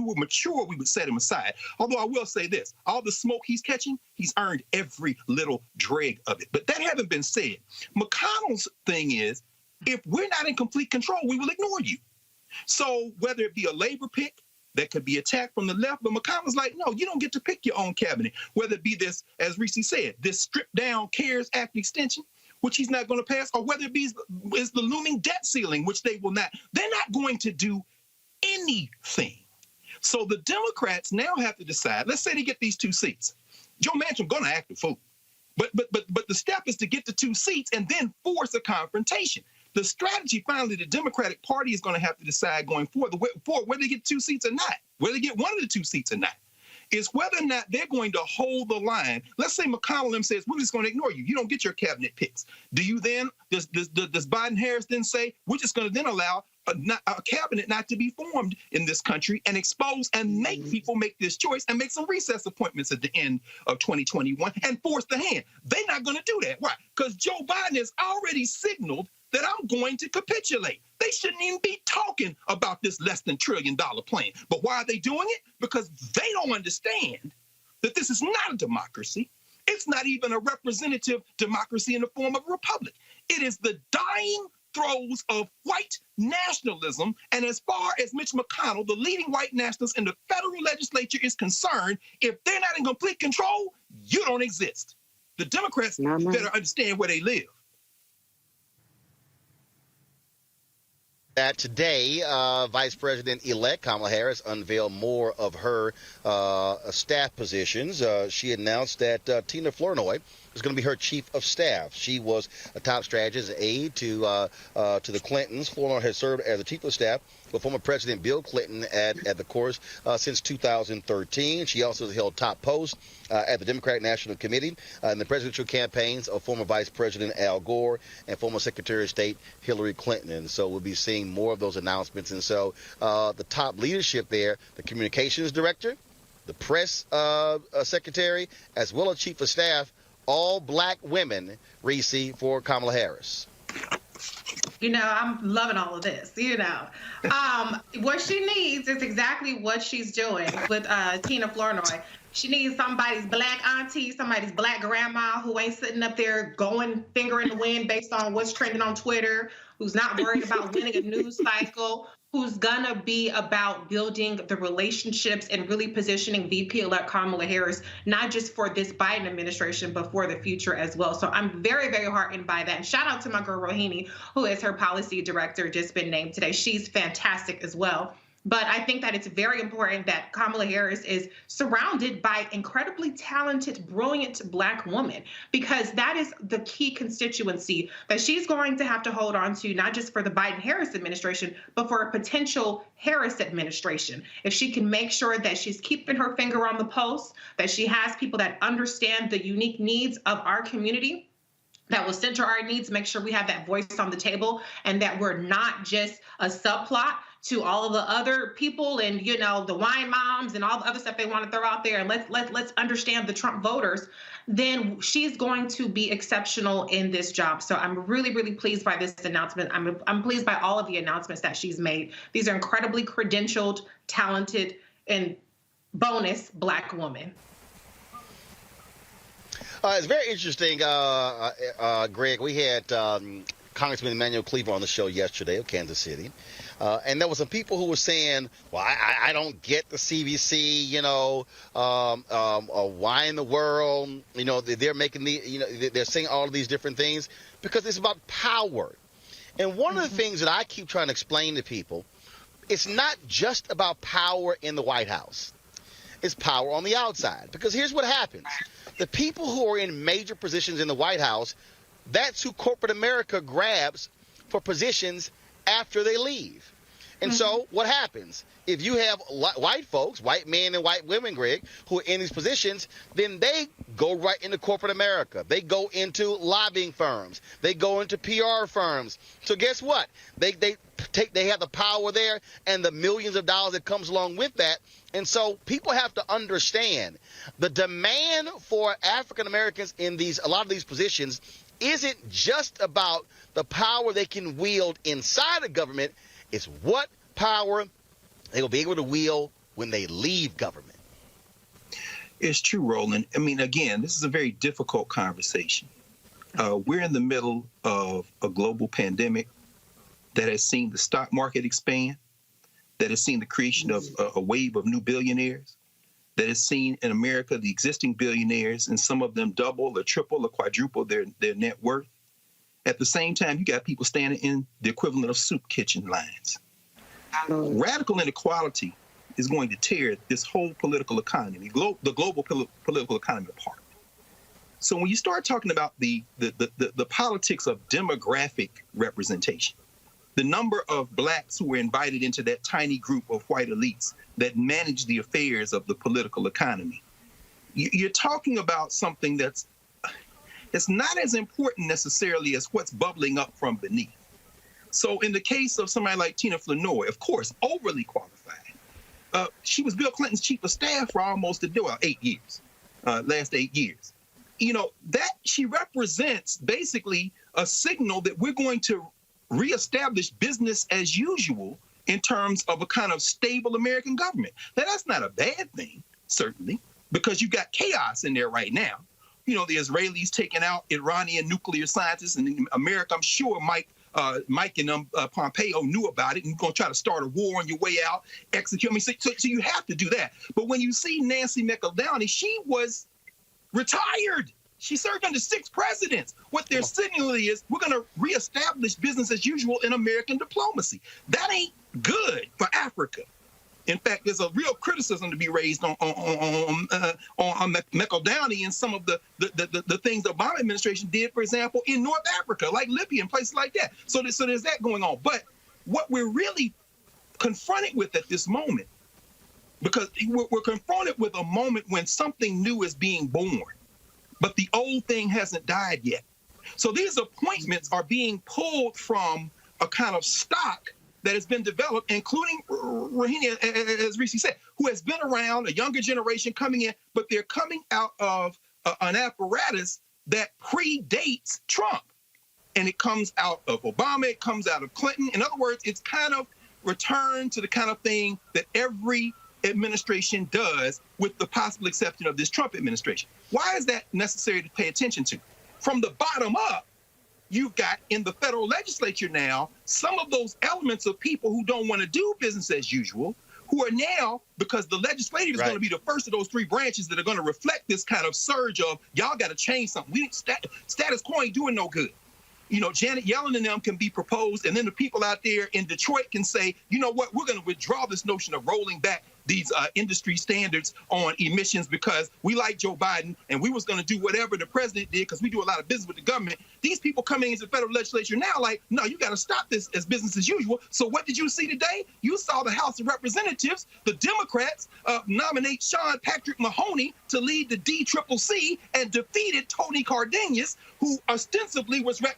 S21: were mature, we would set him aside. Although I will say this, all the smoke he's catching, he's earned every little dreg of it. But that having been said, McConnell's thing is, if we're not in complete control, we will ignore you. So whether it be a labor pick, that could be attacked from the left, but McConnell's like, no, you don't get to pick your own cabinet, whether it be this, as Reese said, this stripped-down CARES Act extension, which he's not going to pass, or whether it be is the looming debt ceiling, which they will not. They're not going to do anything. So the Democrats now have to decide, let's say they get these 2 seats. Joe Manchin going to act a fool. But the step is to get the 2 seats and then force a confrontation. The strategy, finally, the Democratic Party is going to have to decide going forward whether they get 2 seats or not, whether they get one of the 2 seats or not, is whether or not they're going to hold the line. Let's say McConnell says, we're just going to ignore you. You don't get your cabinet picks. Do you then, does Biden-Harris then say, we're just going to then allow a cabinet not to be formed in this country and expose and make people make this choice and make some recess appointments at the end of 2021 and force the hand? They're not going to do that. Why? Because Joe Biden has already signaled that I'm going to capitulate. They shouldn't even be talking about this less than $1 trillion plan. But why are they doing it? Because they don't understand that this is not a democracy. It's not even a representative democracy in the form of a republic. It is the dying throes of white nationalism. And as far as Mitch McConnell, the leading white nationalist in the federal legislature, is concerned, if they're not in complete control, you don't exist. The Democrats better understand where they live.
S1: That today, Vice President-elect Kamala Harris unveiled more of her staff positions. She announced that Tina Flournoy
S9: is going to be her chief of staff. She was a top strategist aide to the Clintons. Flournoy has served as the chief of staff with former President Bill Clinton at the course since 2013. She also has held top posts at the Democratic National Committee in the presidential campaigns of former Vice President Al Gore and former Secretary of State Hillary Clinton. And so we'll be seeing more of those announcements. And so the top leadership there, the communications director, the press secretary, as well as chief of staff, all black women, Reese, for Kamala Harris.
S2: You know, I'm loving all of this, you know. What she needs is exactly what she's doing with Tina Flournoy. She needs somebody's black auntie, somebody's black grandma who ain't sitting up there going finger in the wind based on what's trending on Twitter, who's not worried about winning a news cycle, who's gonna be about building the relationships and really positioning VP-elect Kamala Harris, not just for this Biden administration, but for the future as well. So I'm very, very heartened by that. And shout out to my girl Rohini, who is her policy director, just been named today. She's fantastic as well. But I think that it's very important that Kamala Harris is surrounded by incredibly talented, brilliant black women, because that is the key constituency that she's going to have to hold on to, not just for the Biden-Harris administration, but for a potential Harris administration. If she can make sure that she's keeping her finger on the pulse, that she has people that understand the unique needs of our community, that will center our needs, make sure we have that voice on the table, and that we're not just a subplot to all of the other people and, you know, the wine moms and all the other stuff they want to throw out there, and let's understand the Trump voters, then she's going to be exceptional in this job. So I'm really, really pleased by this announcement. I'm pleased by all of the announcements that she's made. These are incredibly credentialed, talented, and bonus black women.
S9: It's very interesting, Greg. We had Congressman Emanuel Cleaver on the show yesterday of Kansas City. And there were some people who were saying, well, I don't get the CBC, you know, why in the world, you know, they're making they're saying all of these different things because it's about power. And one of the things that I keep trying to explain to people, it's not just about power in the White House. It's power on the outside. Because here's what happens. The people who are in major positions in the White House, that's who corporate America grabs for positions after they leave. And so what happens? If you have white folks, white men and white women, Greg, who are in these positions, then they go right into corporate America. They go into lobbying firms. They go into PR firms. So guess what? They have the power there and the millions of dollars that comes along with that. And so people have to understand the demand for African Americans in a lot of these positions isn't just about the power they can wield inside the government. It's what power they will be able to wield when they leave government.
S21: It's true, Roland. I mean, again, this is a very difficult conversation. We're in the middle of a global pandemic that has seen the stock market expand, that has seen the creation of a wave of new billionaires, that has seen in America the existing billionaires and some of them double or triple or quadruple their net worth. At the same time, you got people standing in the equivalent of soup kitchen lines. Radical inequality is going to tear this whole political economy, the global political economy apart. So when you start talking about the politics of demographic representation, the number of blacks who were invited into that tiny group of white elites that manage the affairs of the political economy, you're talking about something that's not as important necessarily as what's bubbling up from beneath. So in the case of somebody like Tina Flournoy, of course, overly qualified. She was Bill Clinton's chief of staff for almost 8 years, last 8 years. You know, that she represents basically a signal that we're going to reestablish business as usual in terms of a kind of stable American government. Now, that's not a bad thing, certainly, because you got chaos in there right now. You know, the Israelis taking out Iranian nuclear scientists, and in America, I'm sure Mike and Pompeo knew about it, and you're going to try to start a war on your way out, execute. I mean, so you have to do that. But when you see Nancy McEldowney, she was retired. She served under 6 presidents. What they're signaling is we're going to reestablish business as usual in American diplomacy. That ain't good for Africa. In fact, there's a real criticism to be raised on McEldowney and some of the things the Obama administration did, for example, in North Africa, like Libya and places like that. So there's that going on. But what we're really confronted with at this moment, because we're confronted with a moment when something new is being born, but the old thing hasn't died yet. So these appointments are being pulled from a kind of stock that has been developed, including Rahini, as Reese said, who has been around, a younger generation coming in, but they're coming out of an apparatus that predates Trump. And it comes out of Obama, it comes out of Clinton. In other words, it's kind of returned to the kind of thing that every administration does, with the possible exception of this Trump administration. Why is that necessary to pay attention to? From the bottom up, you've got in the federal legislature now some of those elements of people who don't want to do business as usual, who are now, because the legislative is going to be the first of those three branches that are going to reflect this kind of surge of, y'all got to change something. Status quo ain't doing no good. You know, Janet Yellen and them can be proposed, and then the people out there in Detroit can say, you know what, we're going to withdraw this notion of rolling back these industry standards on emissions because we like Joe Biden and we was going to do whatever the president did because we do a lot of business with the government. These people coming into the federal legislature now like, no, you got to stop this as business as usual. So what did you see today? You saw the House of Representatives, the Democrats, nominate Sean Patrick Mahoney to lead the DCCC and defeated Tony Cardenas, who ostensibly was out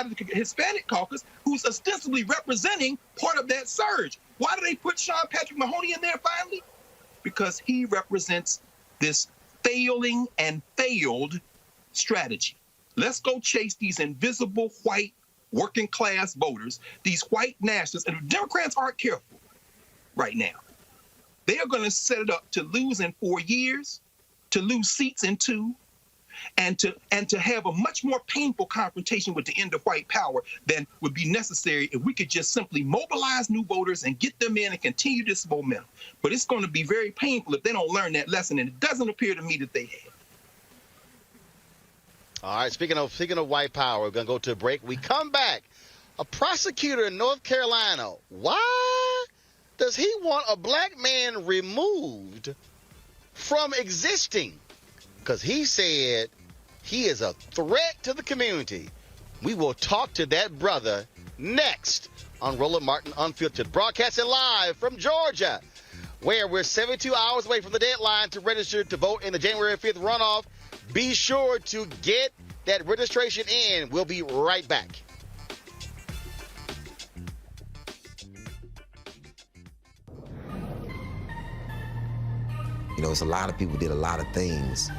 S21: of the Hispanic caucus, who's ostensibly representing part of that surge. Why do they put Sean Patrick Mahoney in there finally? Because he represents this failing and failed strategy. Let's go chase these invisible white working class voters, these white nationalists, and if Democrats aren't careful right now, they are going to set it up to lose in 4 years, to lose seats in 2, and to have a much more painful confrontation with the end of white power than would be necessary if we could just simply mobilize new voters and get them in and continue this momentum. But it's going to be very painful if they don't learn that lesson, and it doesn't appear to me that they have.
S1: All right, speaking of white power, we're going to go to a break. We come back. A prosecutor in North Carolina, why does he want a black man removed from existing? Because he said he is a threat to the community. We will talk to that brother next on Roland Martin Unfiltered, broadcasting live from Georgia, where we're 72 hours away from the deadline to register to vote in the January 5th runoff. Be sure to get that registration in. We'll be right back.
S3: You know, it's a lot of people did a lot of things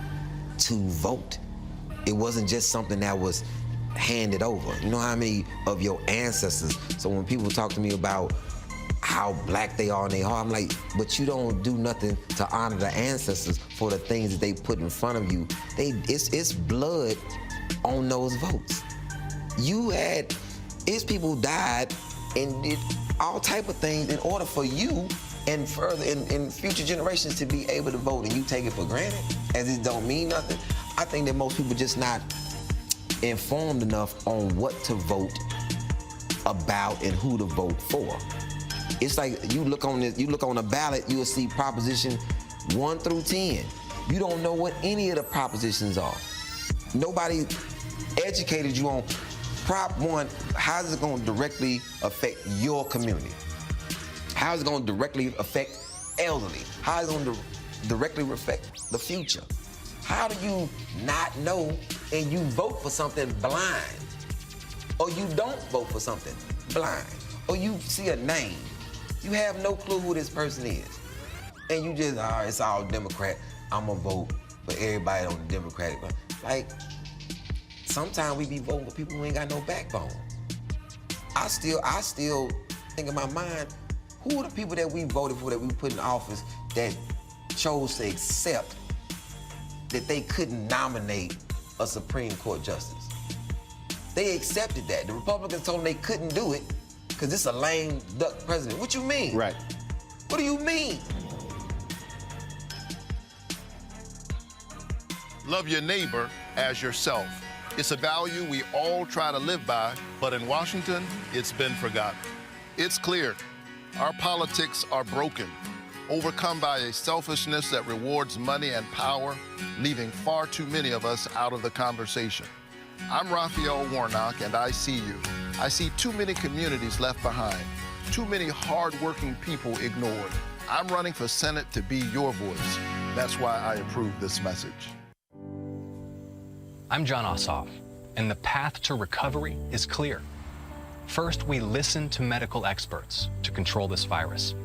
S3: to vote. It wasn't just something that was handed over. You know how many of your ancestors, so when people talk to me about how black they are in their heart, I'm like, but you don't do nothing to honor the ancestors for the things that they put in front of you. It's blood on those votes. It's people died and did all type of things in order for you and further in future generations to be able to vote, and you take it for granted as it don't mean nothing. I think that most people just not informed enough on what to vote about and who to vote for. It's like you look on a ballot, you'll see proposition 1 through 10. You don't know what any of the propositions are. Nobody educated you on Prop 1, how is it going to directly affect your community? How is it going to directly affect elderly? How is it going to directly affect the future? How do you not know and you vote for something blind? Or you don't vote for something blind? Or you see a name, you have no clue who this person is. And you just, it's all Democrat, I'm gonna vote for everybody on the Democratic. Like, sometimes we be voting for people who ain't got no backbone. I still think in my mind, who are the people that we voted for, that we put in office, that chose to accept that they couldn't nominate a Supreme Court justice? They accepted that. The Republicans told them they couldn't do it because it's a lame duck president. What you mean?
S1: Right.
S3: What do you mean?
S22: Love your neighbor as yourself. It's a value we all try to live by, but in Washington, it's been forgotten. It's clear our politics are broken. overcome by a selfishness that rewards money and power, leaving far too many of us out of the conversation. I'm Raphael Warnock, and I see you. I see too many communities left behind, too many hard-working people ignored. I'm running for Senate to be your voice. That's why I approve this message.
S6: I'm Jon Ossoff, and the path to recovery is clear. First, we listen to medical experts to control this virus.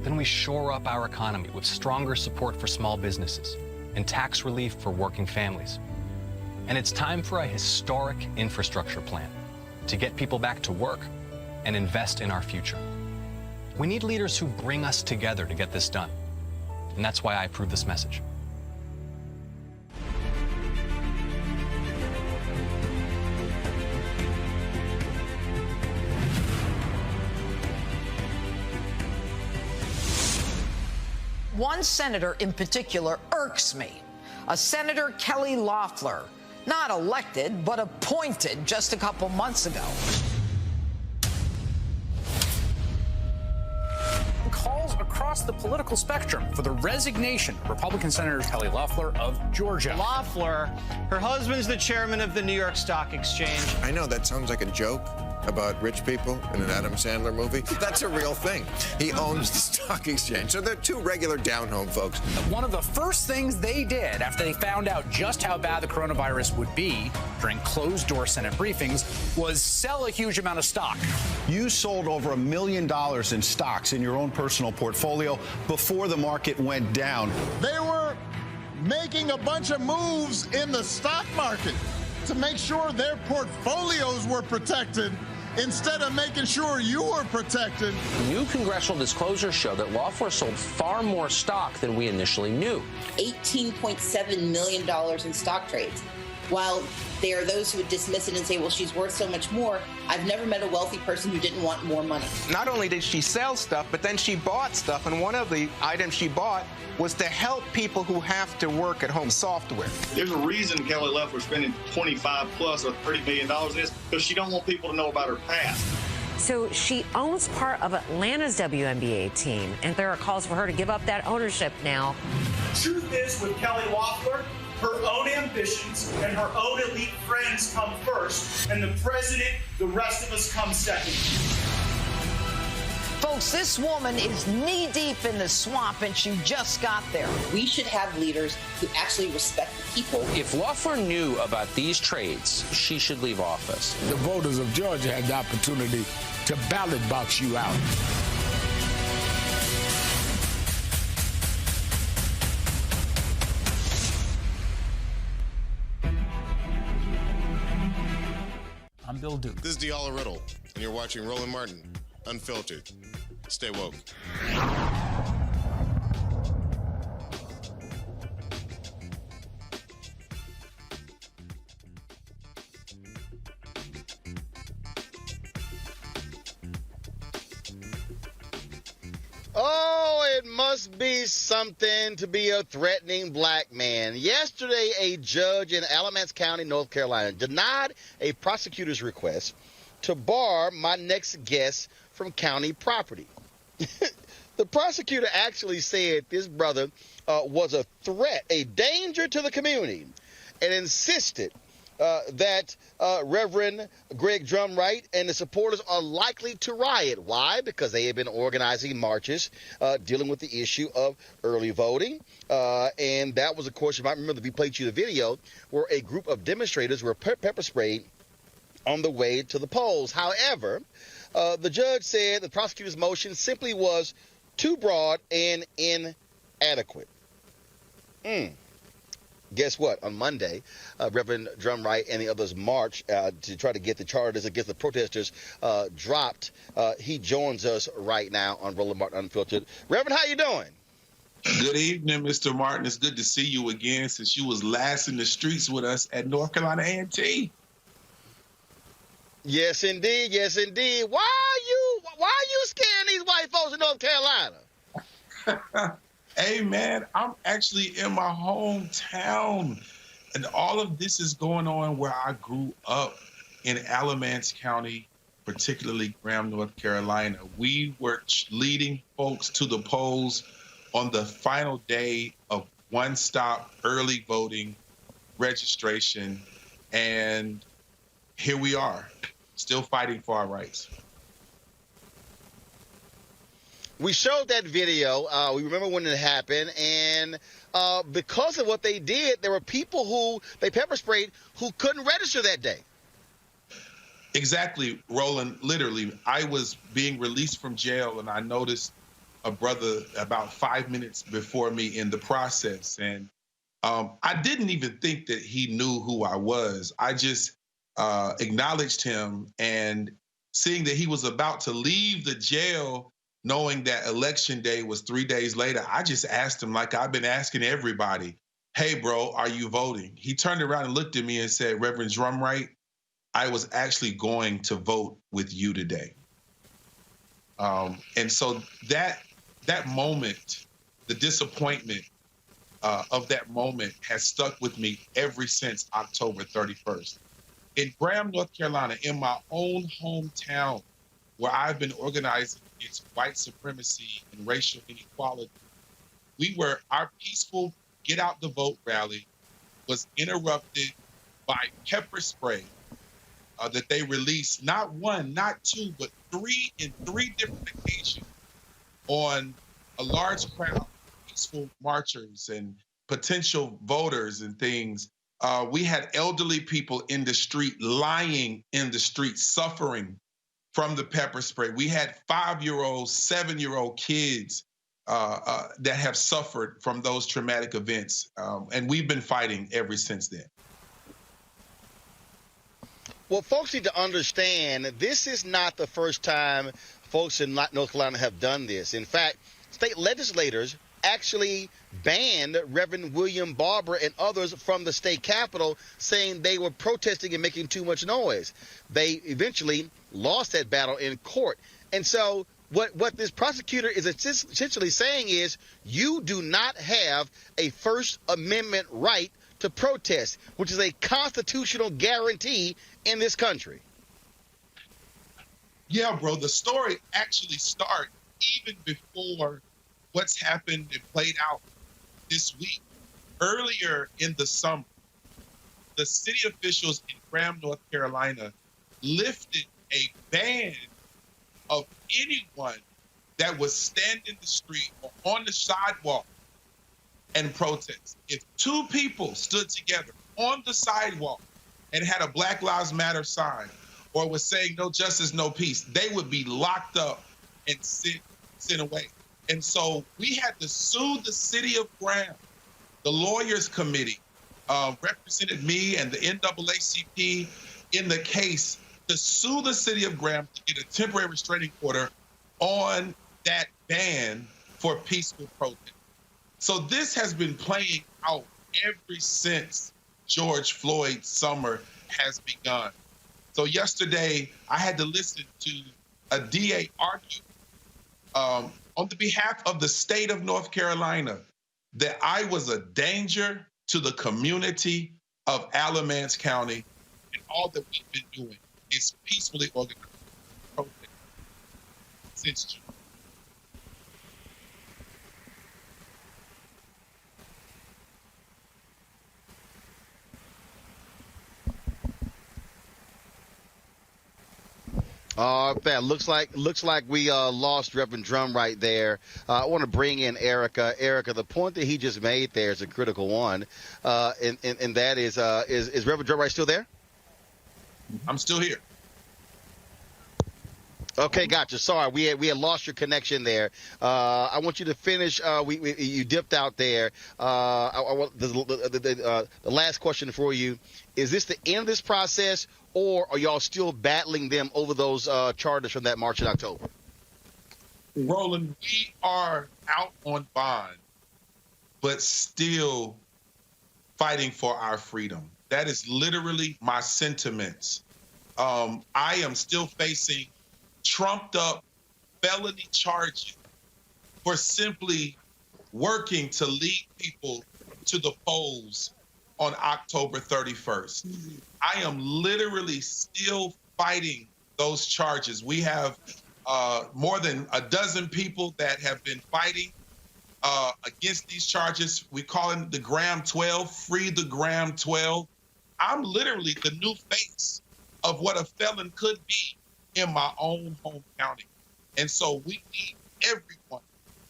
S6: Then we shore up our economy with stronger support for small businesses and tax relief for working families. And it's time for a historic infrastructure plan to get people back to work and invest in our future. We need leaders who bring us together to get this done. And that's why I approve this message.
S7: One senator in particular irks me. A Senator Kelly Loeffler, not elected, but appointed just a couple months ago.
S23: Calls across the political spectrum for the resignation of Republican Senator Kelly Loeffler of Georgia.
S24: Loeffler, her husband's the chairman of the New York Stock Exchange.
S25: I know that sounds like a joke about rich people in an Adam Sandler movie. That's a real thing. He owns the stock exchange. So they're two regular down-home folks.
S23: One of the first things they did after they found out just how bad the coronavirus would be during closed-door Senate briefings was sell a huge amount of stock.
S26: You sold over $1 million in stocks in your own personal portfolio before the market went down.
S27: They were making a bunch of moves in the stock market to make sure their portfolios were protected instead of making sure you were protected.
S28: New congressional disclosures show that Loeffler sold far more stock than we initially knew.
S29: $18.7 million in stock trades. While there are those who would dismiss it and say, well, she's worth so much more, I've never met a wealthy person who didn't want more money.
S30: Not only did she sell stuff, but then she bought stuff, and one of the items she bought was to help people who have to work at home, software.
S31: There's a reason Kelly Loeffler's spending 25 plus or $30 million in this, because she don't want people to know about her past.
S32: So she owns part of Atlanta's WNBA team, and there are calls for her to give up that ownership now.
S33: Truth is, with Kelly Loeffler, her own ambitions and her own elite friends come first, and the president, the rest of us, come second.
S7: Folks, this woman is knee-deep in the swamp, and she just got there.
S29: We should have leaders who actually respect the people.
S28: If Loeffler knew about these trades, she should leave office.
S34: The voters of Georgia had the opportunity to ballot box you out.
S23: I'm Bill Duke.
S35: This is Diala Riddle, and you're watching Roland Martin, Unfiltered. Stay woke.
S1: Oh, it must be something to be a threatening black man. Yesterday, a judge in Alamance County, North Carolina, denied a prosecutor's request to bar my next guest from county property. The prosecutor actually said this brother was a threat, a danger to the community, and insisted that Reverend Greg Drumright and the supporters are likely to riot. Why? Because they have been organizing marches dealing with the issue of early voting. And that was, of course, you might remember, we played you the video where a group of demonstrators were pepper sprayed on the way to the polls. However, the judge said the prosecutor's motion simply was too broad and inadequate. Guess what? On Monday, Reverend Drumright and the others marched to try to get the charges against the protesters dropped. He joins us right now on Roland Martin Unfiltered. Reverend, how you doing?
S36: Good evening, Mr. Martin. It's good to see you again since you was last in the streets with us at North Carolina A&T.
S1: Yes, indeed. Yes, indeed. Why are you scaring these white folks in North Carolina?
S36: Hey, man, I'm actually in my hometown, and all of this is going on where I grew up in Alamance County, particularly Graham, North Carolina. We were leading folks to the polls on the final day of one-stop early voting registration, and here we are, still fighting for our rights.
S1: We showed that video. We remember when it happened, and because of what they did, there were people who they pepper sprayed who couldn't register that day.
S36: Exactly, Roland. Literally, I was being released from jail, and I noticed a brother about 5 minutes before me in the process, and I didn't even think that he knew who I was. I just acknowledged him, and seeing that he was about to leave the jail, knowing that election day was 3 days later, I just asked him, like I've been asking everybody, "Hey, bro, are you voting?" He turned around and looked at me and said, "Reverend Drumright, I was actually going to vote with you today." And so that moment, the disappointment of that moment has stuck with me ever since October 31st. In Graham, North Carolina, in my own hometown, where I've been organizing against white supremacy and racial inequality, our peaceful Get Out the Vote rally was interrupted by pepper spray that they released, not one, not two, but three different occasions on a large crowd of peaceful marchers and potential voters and things. We had elderly people in the street, lying in the street, suffering from the pepper spray. We had 5-year-old, 7-year-old kids that have suffered from those traumatic events. And we've been fighting ever since then.
S1: Well, folks need to understand this is not the first time folks in North Carolina have done this. In fact, state legislators actually banned Reverend William Barber and others from the state capitol, saying they were protesting and making too much noise. They eventually lost that battle in court. And so what this prosecutor is essentially saying is you do not have a First Amendment right to protest, which is a constitutional guarantee in this country.
S36: Yeah, bro, the story actually started even before what's happened and played out this week. Earlier in the summer, the city officials in Graham, North Carolina, lifted a ban of anyone that would stand in the street or on the sidewalk and protest. If two people stood together on the sidewalk and had a Black Lives Matter sign or was saying no justice, no peace, they would be locked up and sent away. And so we had to sue the city of Graham. The lawyers committee represented me and the NAACP in the case to sue the city of Graham to get a temporary restraining order on that ban for peaceful protest. So this has been playing out ever since George Floyd's summer has begun. So yesterday, I had to listen to a DA argue on the behalf of the state of North Carolina that I was a danger to the community of Alamance County, and all that we've been doing is peacefully organized protest since June.
S1: That looks like we lost Reverend Drum right there. I want to bring in Erica. Erica, the point that he just made there is a critical one, and that is Reverend Drum right still there?
S36: I'm still here.
S1: Okay, gotcha. Sorry, we had lost your connection there. I want you to finish. You dipped out there. I want the last question for you: is this the end of this process, or are y'all still battling them over those charters from that march in October?
S36: Roland, we are out on bond, but still fighting for our freedom. That is literally my sentiments. I am still facing trumped up felony charges for simply working to lead people to the polls on October 31st. I am literally still fighting those charges. We have more than a dozen people that have been fighting against these charges. We call it the Graham 12, free the Graham 12. I'm literally the new face of what a felon could be in my own home county. And so we need everyone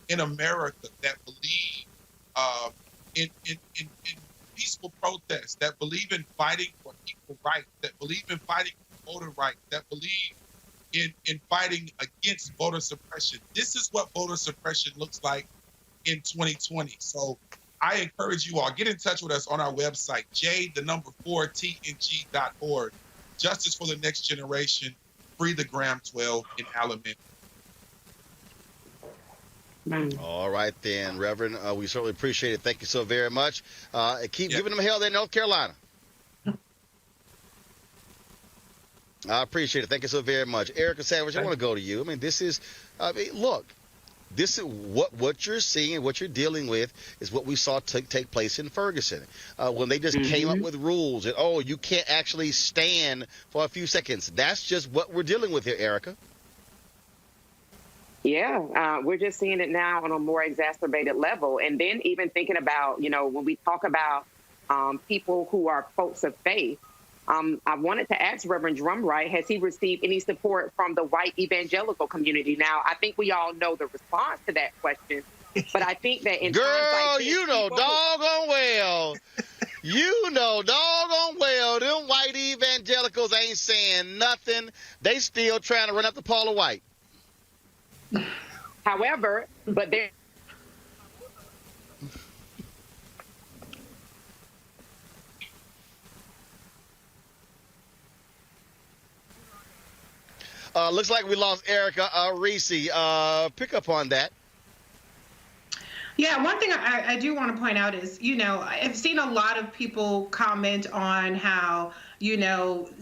S36: in America that believe in peaceful protests, that believe in fighting for equal rights, that believe in fighting for voter rights, that believe in fighting against voter suppression. This is what voter suppression looks like in 2020. So I encourage you all, get in touch with us on our website, j4tng.org. Justice for the Next Generation, free the Graham 12 in Alameda.
S1: All right, then, Reverend. We certainly appreciate it. Thank you so very much. Keep giving them hell there in North Carolina. I appreciate it. Thank you so very much. Erica Savage, I want to go to you. I mean, look, this is what you're seeing and what you're dealing with is what we saw take place in Ferguson when they just came up with rules and, you can't actually stand for a few seconds. That's just what we're dealing with here, Erica.
S2: Yeah, we're just seeing it now on a more exacerbated level. And then even thinking about, when we talk about people who are folks of faith, I wanted to ask Reverend Drumright, has he received any support from the white evangelical community? Now, I think we all know the response to that question, but I think that in times like this,
S1: you know doggone well, them white evangelicals ain't saying nothing. They still trying to run up the Paula White.
S2: However, but there.
S1: Looks like we lost Erica. Reese, pick up on that.
S4: Yeah, one thing I do want to point out is, I've seen a lot of people comment on how,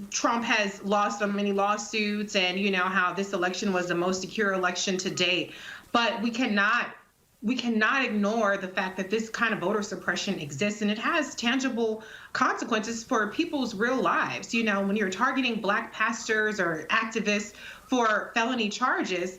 S4: Trump has lost so many lawsuits and, how this election was the most secure election to date. But we cannot ignore the fact that this kind of voter suppression exists and it has tangible consequences for people's real lives. When you're targeting Black pastors or activists for felony charges,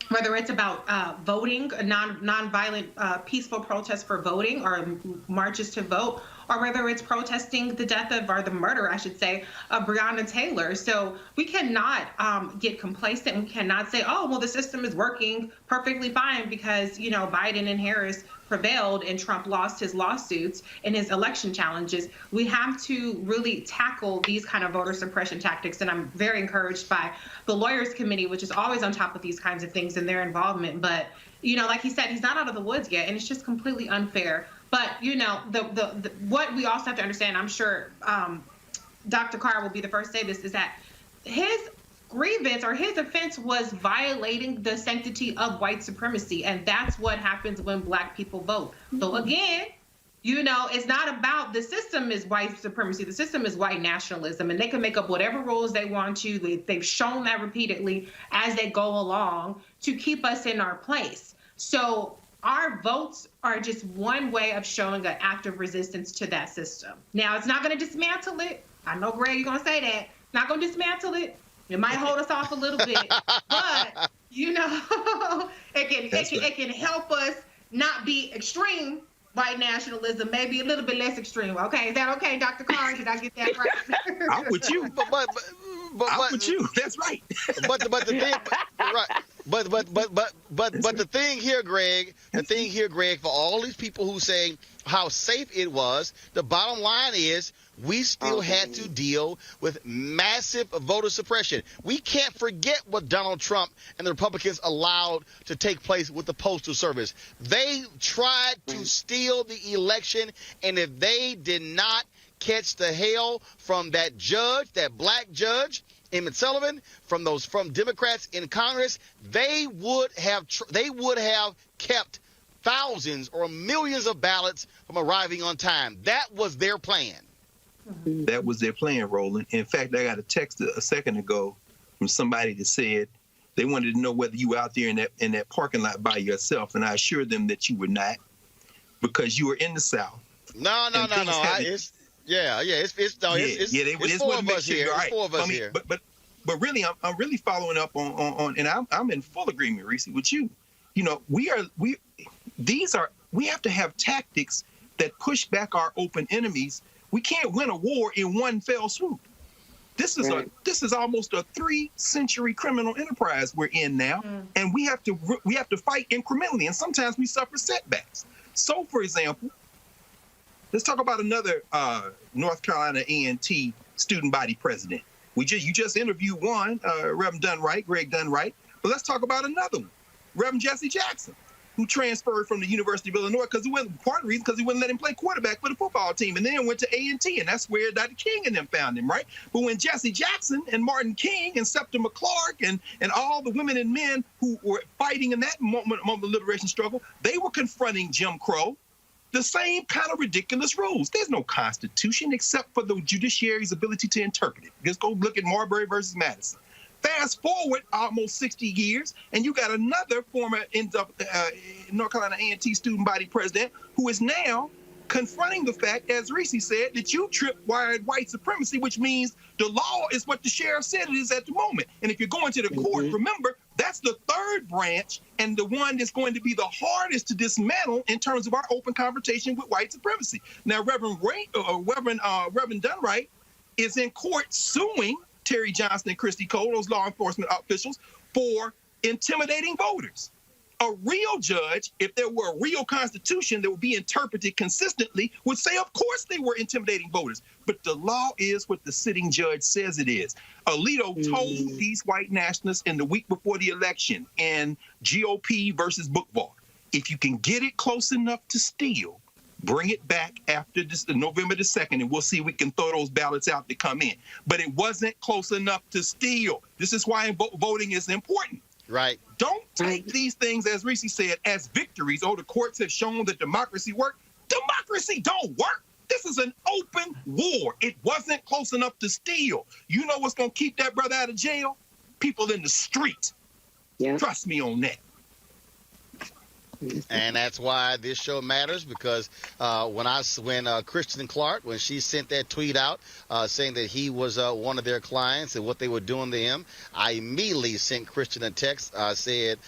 S4: whether it's about voting, nonviolent peaceful protests for voting or marches to vote, or whether it's protesting the death of, or the murder, I should say, of Breonna Taylor. So we cannot get complacent. We cannot say, the system is working perfectly fine because, Biden and Harris prevailed and Trump lost his lawsuits and his election challenges. We have to really tackle these kind of voter suppression tactics. And I'm very encouraged by the Lawyers Committee, which is always on top of these kinds of things and their involvement. But, like he said, he's not out of the woods yet, and it's just completely unfair. But, what we also have to understand, I'm sure Dr. Carr will be the first to say this, is that his grievance or his offense was violating the sanctity of white supremacy. And that's what happens when Black people vote. So again, it's not about the system is white supremacy. The system is white nationalism, and they can make up whatever rules they want to. They've shown that repeatedly as they go along to keep us in our place. So our votes are just one way of showing an act of resistance to that system. Now, it's not going to dismantle it. I know, Greg, you're going to say that. Not going to dismantle it. It might hold us off a little bit, but it can help us not be extreme white nationalism, maybe a little bit less extreme. Okay, is that okay, Dr. Carr? Did I get that right?
S21: I'm with you. I'm with you. That's right.
S1: But the thing, right? But the thing here, Greg, for all these people who say how safe it was, the bottom line is we still had to deal with massive voter suppression. We can't forget what Donald Trump and the Republicans allowed to take place with the Postal Service. They tried to steal the election, and if they did not catch the hell from that judge, that Black judge, Emmett Sullivan, from Democrats in Congress, they would have kept thousands or millions of ballots from arriving on time. That was their plan.
S21: That was their plan, Roland. In fact, I got a text a second ago from somebody that said they wanted to know whether you were out there in that parking lot by yourself, and I assured them that you were not, because you were in the South.
S1: No. It's four of us here. It's four of us here.
S21: But really, I'm really following up on, and I'm in full agreement, Reese, with you. We have to have tactics that push back our open enemies. We can't win a war in one fell swoop. This is almost a 3-century criminal enterprise we're in now, and we have to fight incrementally, and sometimes we suffer setbacks. So, for example, let's talk about another North Carolina A&T student body president. You just interviewed one, Reverend Greg Dunright, but let's talk about another one, Reverend Jesse Jackson, who transferred from the University of Illinois because he wouldn't let him play quarterback for the football team, and then went to A&T, and that's where Dr. King and them found him, right? But when Jesse Jackson and Martin King and Septima Clark and all the women and men who were fighting in that moment of liberation struggle, they were confronting Jim Crow, the same kind of ridiculous rules. There's no constitution except for the judiciary's ability to interpret it. Just go look at Marbury versus Madison. Fast forward almost 60 years, and you got another former North Carolina A&T student body president who is now confronting the fact, as Reese said, that you tripwired white supremacy, which means the law is what the sheriff said it is at the moment. And if you're going to the court, remember, that's the third branch and the one that's going to be the hardest to dismantle in terms of our open confrontation with white supremacy. Now, Reverend Dunright is in court suing Terry Johnson and Christy Cole, those law enforcement officials, for intimidating voters. A real judge, if there were a real constitution that would be interpreted consistently, would say, of course they were intimidating voters. But the law is what the sitting judge says it is. Alito told these white nationalists in the week before the election in GOP versus Bookvar, if you can get it close enough to steal, bring it back after November the 2nd, and we'll see if we can throw those ballots out to come in. But it wasn't close enough to steal. This is why voting is important.
S1: Right.
S21: Don't take these things, as Reese said, as victories. Oh, the courts have shown that democracy worked. Democracy don't work. This is an open war. It wasn't close enough to steal. You know what's going to keep that brother out of jail? People in the street. Yeah. Trust me on that.
S1: And that's why this show matters, because when Kristen Clark, when she sent that tweet out saying that he was one of their clients and what they were doing to him, I immediately sent Kristen a text. I said,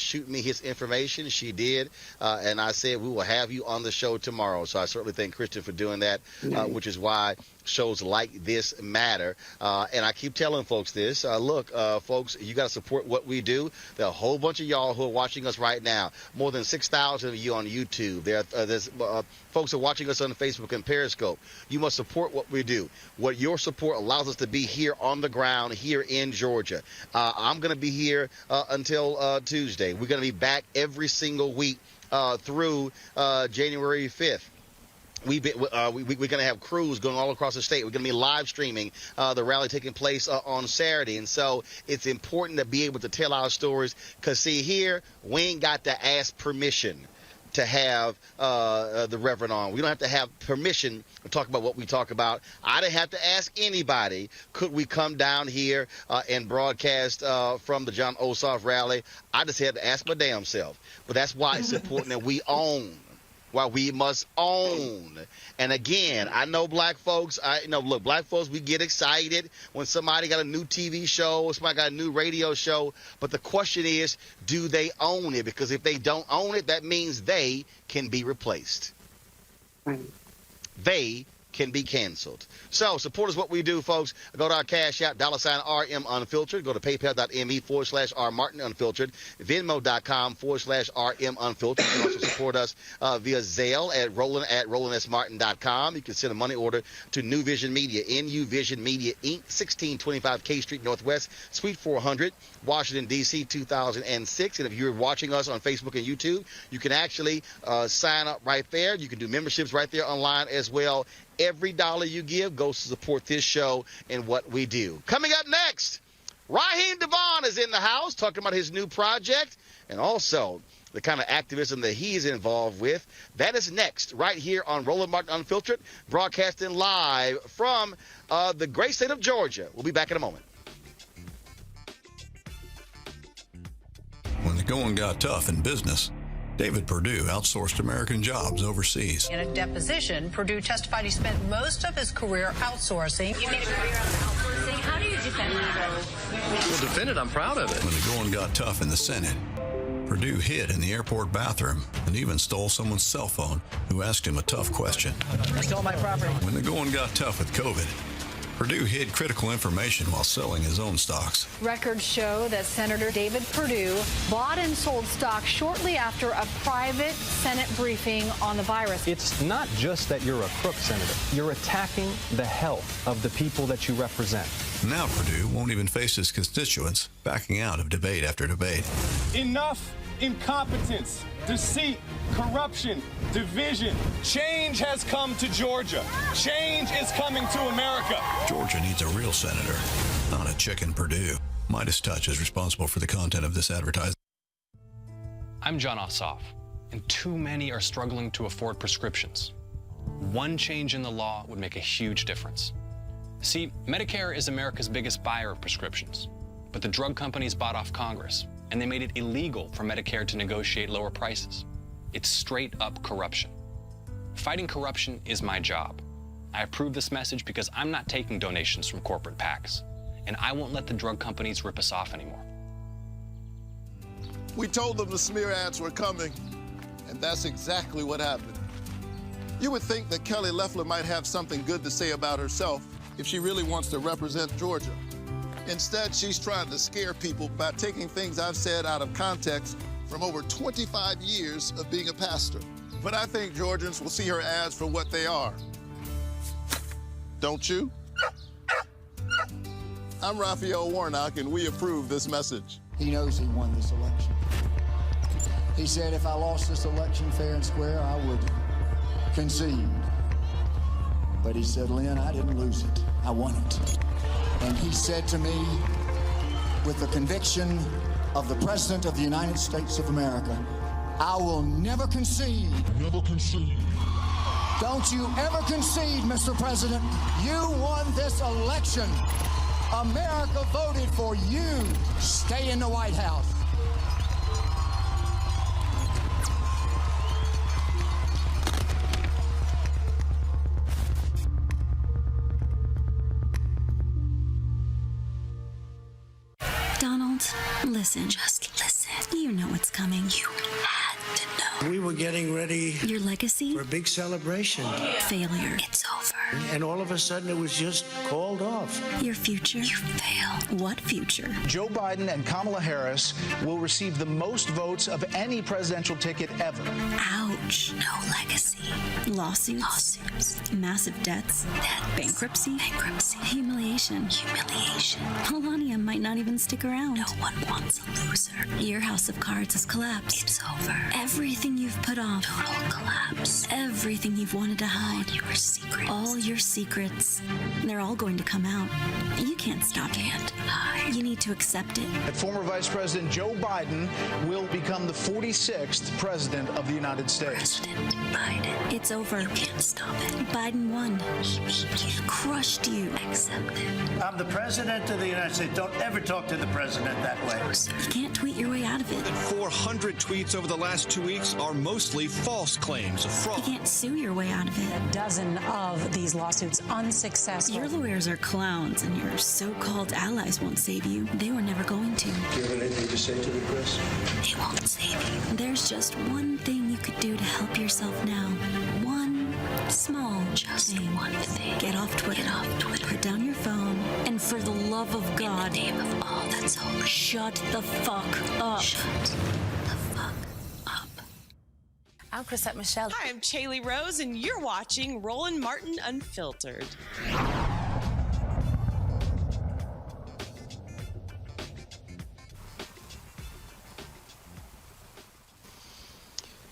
S1: shoot me his information. She did. And I said, we will have you on the show tomorrow. So I certainly thank Kristen for doing that, which is why shows like this matter. And I keep telling folks this. Look, folks, you got to support what we do. There are a whole bunch of y'all who are watching us right now. More than 6,000 of you on YouTube. There's folks are watching us on Facebook and Periscope. You must support what we do. What your support allows us to be here on the ground here in Georgia. I'm going to be here until Tuesday. We're going to be back every single week through January 5th. We're going to have crews going all across the state. We're going to be live streaming the rally taking place on Saturday. And so it's important to be able to tell our stories, because, see, here, we ain't got to ask permission to have the Reverend on. We don't have to have permission to talk about what we talk about. I didn't have to ask anybody, could we come down here and broadcast from the Jon Ossoff rally. I just had to ask my damn self. But that's why it's important that we own. Why we must own. And again, I know black folks, look, black folks, we get excited when somebody got a new TV show or somebody got a new radio show. But the question is, do they own it? Because if they don't own it, that means they can be replaced. They can be canceled. So support us what we do, folks. Go to our Cash App, $RM Unfiltered. Go to paypal.me/R Martin Unfiltered. Venmo.com/RM Unfiltered. You can also support us via Zelle at Roland@RolandSMartin.com. You can send a money order to New Vision Media, NU Vision Media, Inc., 1625 K Street Northwest, Suite 400, Washington, D.C., 2006. And if you're watching us on Facebook and YouTube, you can actually sign up right there. You can do memberships right there online as well. Every dollar you give goes to support this show and what we do. Coming up next, Raheem Devon is in the house talking about his new project and also the kind of activism that he is involved with. That is next, right here on Roland Martin Unfiltered, broadcasting live from the great state of Georgia. We'll be back in a moment.
S3: When the going got tough in business, David Perdue outsourced American jobs overseas.
S5: In a deposition, Perdue testified he spent most of his career outsourcing. You made a career out of outsourcing. How do you defend that?
S3: Well, defend it. I'm proud of it. When the going got tough in the Senate, Perdue hid in the airport bathroom and even stole someone's cell phone who asked him a tough question.
S6: You stole my property.
S3: When the going got tough with COVID, Perdue hid critical information while selling his own stocks.
S8: Records show that Senator David Perdue bought and sold stock shortly after a private Senate briefing on the virus.
S9: It's not just that you're a crook, Senator. You're attacking the health of the people that you represent.
S3: Now Perdue won't even face his constituents, backing out of debate after debate.
S10: Enough incompetence, deceit, corruption, division. Change has come to Georgia. Change is coming to America.
S3: Georgia needs a real senator, not a chicken Perdue. Midas Touch is responsible for the content of this advertisement.
S23: I'm Jon Ossoff, and too many are struggling to afford prescriptions. One change in the law would make a huge difference. See, Medicare is America's biggest buyer of prescriptions, but the drug companies bought off Congress, and they made it illegal for Medicare to negotiate lower prices. It's straight up corruption. Fighting corruption is my job. I approve this message because I'm not taking donations from corporate PACs, and I won't let the drug companies rip us off anymore.
S11: We told them the smear ads were coming, and that's exactly what happened. You would think that Kelly Loeffler might have something good to say about herself if she really wants to represent Georgia. Instead, she's trying to scare people by taking things I've said out of context from over 25 years of being a pastor. But I think Georgians will see her ads for what they are. Don't you? I'm Raphael Warnock, and we approve this message.
S12: He knows he won this election. He said if I lost this election fair and square, I would concede. But he said, Lynn, I didn't lose it. I won it. And he said to me, with the conviction of the President of the United States of America, I will never concede. Never concede. Don't you ever concede, Mr. President. You won this election. America voted for you. Stay in the White House.
S13: Donald, listen. Just listen. You know what's coming. You had to know.
S14: We were getting ready.
S13: Your legacy?
S14: For a big celebration.
S13: Failure. It's over.
S14: And all of a sudden it was just called off.
S13: Your future? You failed. What future?
S15: Joe Biden and Kamala Harris will receive the most votes of any presidential ticket ever.
S13: Ouch. No legacy. Lawsuits.
S12: Lawsuits.
S13: Massive debts. Bankruptcy.
S12: Bankruptcy.
S13: Humiliation.
S12: Humiliation.
S13: Melania might not even stick around.
S12: No one wants a loser.
S13: Your house of cards has collapsed.
S12: It's over.
S13: Everything you've put off.
S12: Total collapse.
S13: Everything you've wanted to hide.
S12: All your secrets.
S13: All your secrets. They're all going to come out. You can't stop it.
S12: Hide.
S13: You need to accept it.
S15: And former Vice President Joe Biden will become the 46th President of the United States.
S12: President Biden.
S13: It's over.
S12: You can't stop it.
S13: Biden won.
S12: He beat you.
S13: Crushed you.
S12: Accept it.
S14: I'm the President of the United States. Don't ever talk to the President that way.
S13: You can't tweet your way out of it.
S16: 400 tweets over the last 2 weeks are mostly false claims of fraud.
S13: You can't sue your way out of it.
S32: A dozen of these lawsuits unsuccessful.
S13: Your lawyers are clowns, and your so-called allies won't save you. They were never going to.
S14: Do you have anything to say to the press?
S12: They won't save you.
S13: There's just one thing you could do to help yourself now. One small thing.
S12: One thing.
S13: Get off Twitter.
S12: Get off Twitter.
S13: Put down your phone, and for the love of God,
S12: in the name of all that's holy,
S13: shut the fuck up.
S12: Shut the fuck up.
S17: I'm Chrisette Michelle.
S18: Hi, I'm Chaley Rose, and you're watching Roland Martin Unfiltered.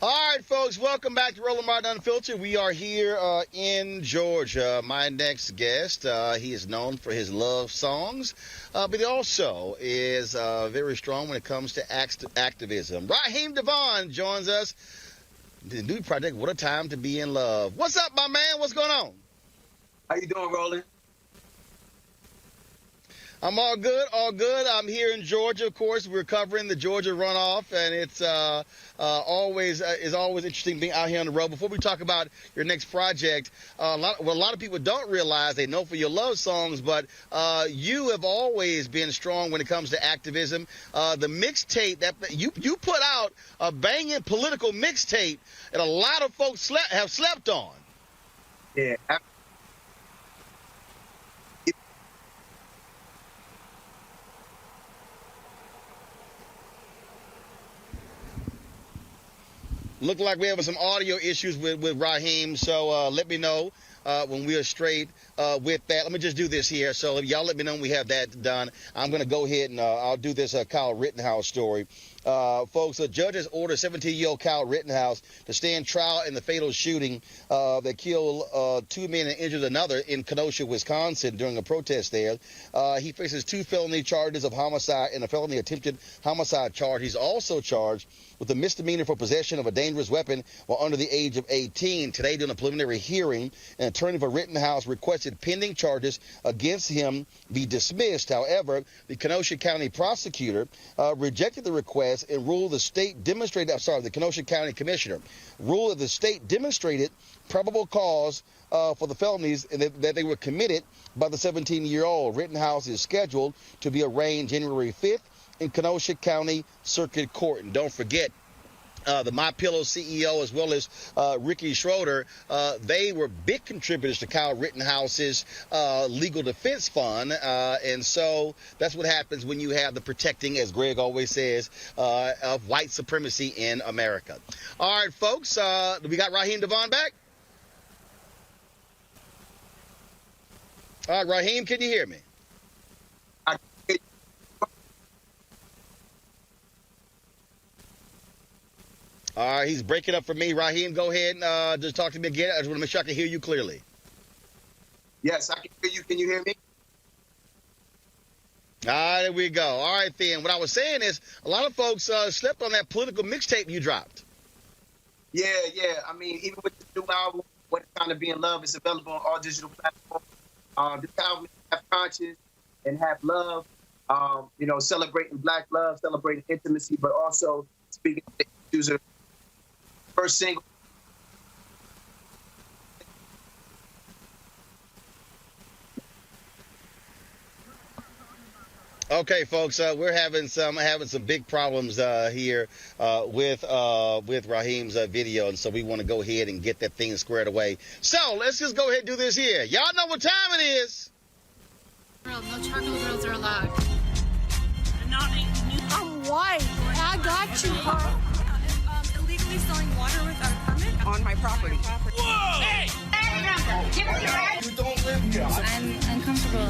S1: All right, folks, welcome back to Roland Martin Unfiltered. We are here in Georgia. My next guest, he is known for his love songs, but he also is very strong when it comes to activism. Raheem Devon joins us. The new project, What a Time to Be in Love. What's up, my man? What's going on?
S19: How you doing, Roland?
S1: I'm all good, all good. I'm here in Georgia, of course. We're covering the Georgia runoff, and it's always interesting being out here on the road. Before we talk about your next project, what a lot of people don't realize, they know for your love songs, but you have always been strong when it comes to activism. The mixtape that you put out, a banging political mixtape that a lot of folks have slept on.
S6: Yeah.
S1: Look like we're having some audio issues with Raheem, so let me know when we are straight with that. Let me just do this here. So y'all let me know when we have that done. I'm going to go ahead and I'll do this Kyle Rittenhouse story. Folks, a judge has ordered 17-year-old Kyle Rittenhouse to stand trial in the fatal shooting that killed 2 men and injured another in Kenosha, Wisconsin during a protest there. He faces 2 felony charges of homicide and a felony attempted homicide charge. He's also charged with a misdemeanor for possession of a dangerous weapon while under the age of 18. Today, during a preliminary hearing, an attorney for Rittenhouse requested pending charges against him be dismissed. However, the Kenosha County prosecutor rejected the request and ruled the Kenosha County commissioner ruled that the state demonstrated probable cause for the felonies and that they were committed by the 17-year-old. Rittenhouse is scheduled to be arraigned January 5th in Kenosha County Circuit Court. And don't forget, the MyPillow CEO as well as Ricky Schroeder, they were big contributors to Kyle Rittenhouse's legal defense fund. And so that's what happens when you have the protecting, as Greg always says, of white supremacy in America. All right, folks, we got Raheem Devon back. All right, Raheem, can you hear me? All right, he's breaking up for me. Raheem, go ahead and just talk to me again. I just want to make sure I can hear you clearly.
S6: Yes, I can hear you. Can you hear me?
S1: All right, there we go. All right, then. What I was saying is a lot of folks slept on that political mixtape you dropped.
S6: Yeah. I mean, even with the new album, What Kind of Being Love, is available on all digital platforms. This album have conscience and have love, celebrating Black love, celebrating intimacy, but also speaking to the issues of first single.
S1: Okay, folks, we're having some big problems here with Raheem's video, and so we want to go ahead and get that thing squared away. So let's just go ahead and do this here. Y'all know what time it is.
S7: No charcoal grills are allowed.
S19: I'm white. I got you, Carl.
S7: Illegally selling water without a permit
S19: on my property.
S7: Whoa! Hey!
S19: You don't live here.
S7: I'm uncomfortable.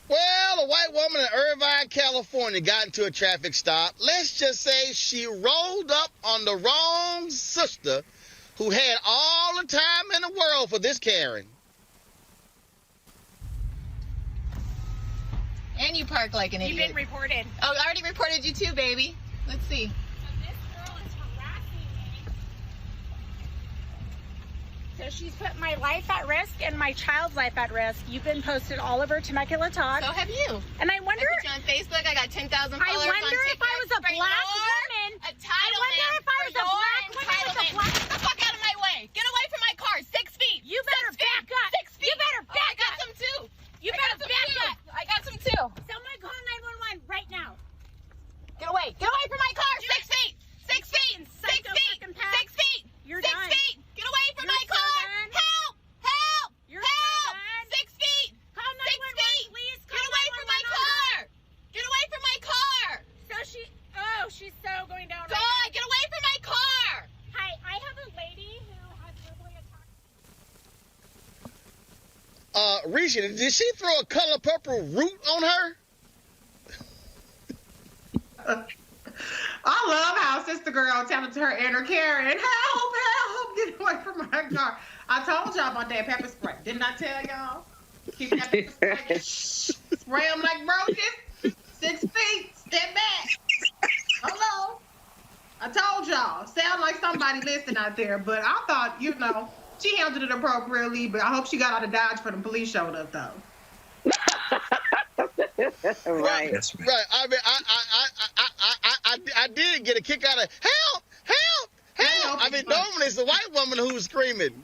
S1: Well, a white woman in Irvine, California got into a traffic stop. Let's just say she rolled up on the wrong sister who had all the time in the world for this Karen.
S7: And you park like an idiot.
S19: You've been reported.
S7: Oh, I already reported you too, baby. Let's see.
S19: So this girl is harassing me. So she's put my life at risk and my child's life at risk. You've been posted all over Temecula Talk.
S7: So have you.
S19: And I wonder...
S7: I put you on Facebook. I got 10,000 followers on TikTok.
S19: I wonder if I was a black woman.
S7: I wonder if I was a black woman with a black... Get the fuck out of my way. Get away from my car. 6 feet.
S19: You better back up.
S7: 6 feet.
S19: You better back up.
S7: I got some too.
S19: You better back up.
S7: I got some too.
S19: Someone call 911 right now.
S7: Get away. Get away from my car. 6 feet. 6 feet. 6 feet. 6 feet.
S19: You're
S7: 6
S19: done.
S7: feet. Get away from my car. Help. Help.
S19: You're
S7: Help.
S19: done.
S7: 6 feet.
S19: Call
S7: 911,
S19: 6 feet. Please call
S7: Get away from my car. Get away from my car.
S19: So she's so going down
S7: God,
S19: right now.
S7: get away from my car.
S19: Hi, I have a lady who has verbally attacked.
S1: Risha, did she throw a color purple root on her?
S4: I love how Sister Girl telling to her inner Karen, help, get away from my car. I told y'all about that pepper spray. Didn't I tell y'all? Keep that pepper spray. Spray them like roaches. 6 feet. Step back. Hello. I told y'all. Sound like somebody listening out there, but I thought, you know, she handled it appropriately, but I hope she got out of Dodge for the police showed up, though.
S1: Right.
S2: That's right.
S1: Right. I mean, I did get a kick out of help, help, help. I mean, normally it's the white woman who's screaming.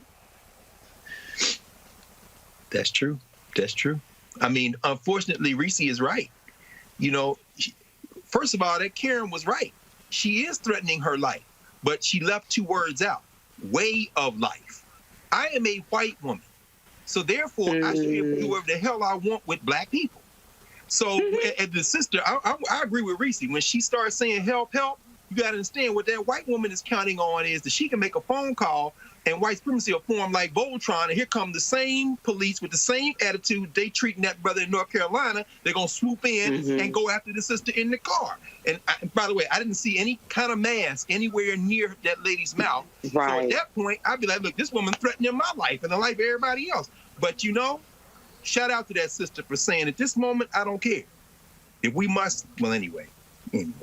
S2: That's true. That's true. I mean, unfortunately, Reese is right. You know, first of all, that Karen was right. She is threatening her life, but she left 2 words out. Way of life. I am a white woman. So therefore, I should be able to do whatever the hell I want with black people. So as the sister, I agree with Reese. When she starts saying help, help, you got to understand what that white woman is counting on is that she can make a phone call and white supremacy will form like Voltron, and here come the same police with the same attitude they treating that brother in North Carolina. They're going to swoop in and go after the sister in the car. And by the way, I didn't see any kind of mask anywhere near that lady's mouth. Right. So at that point, I'd be like, look, this woman threatening my life and the life of everybody else. But, you know, shout out to that sister for saying, at this moment, I don't care. If we must, well, anyway.
S20: I hear you,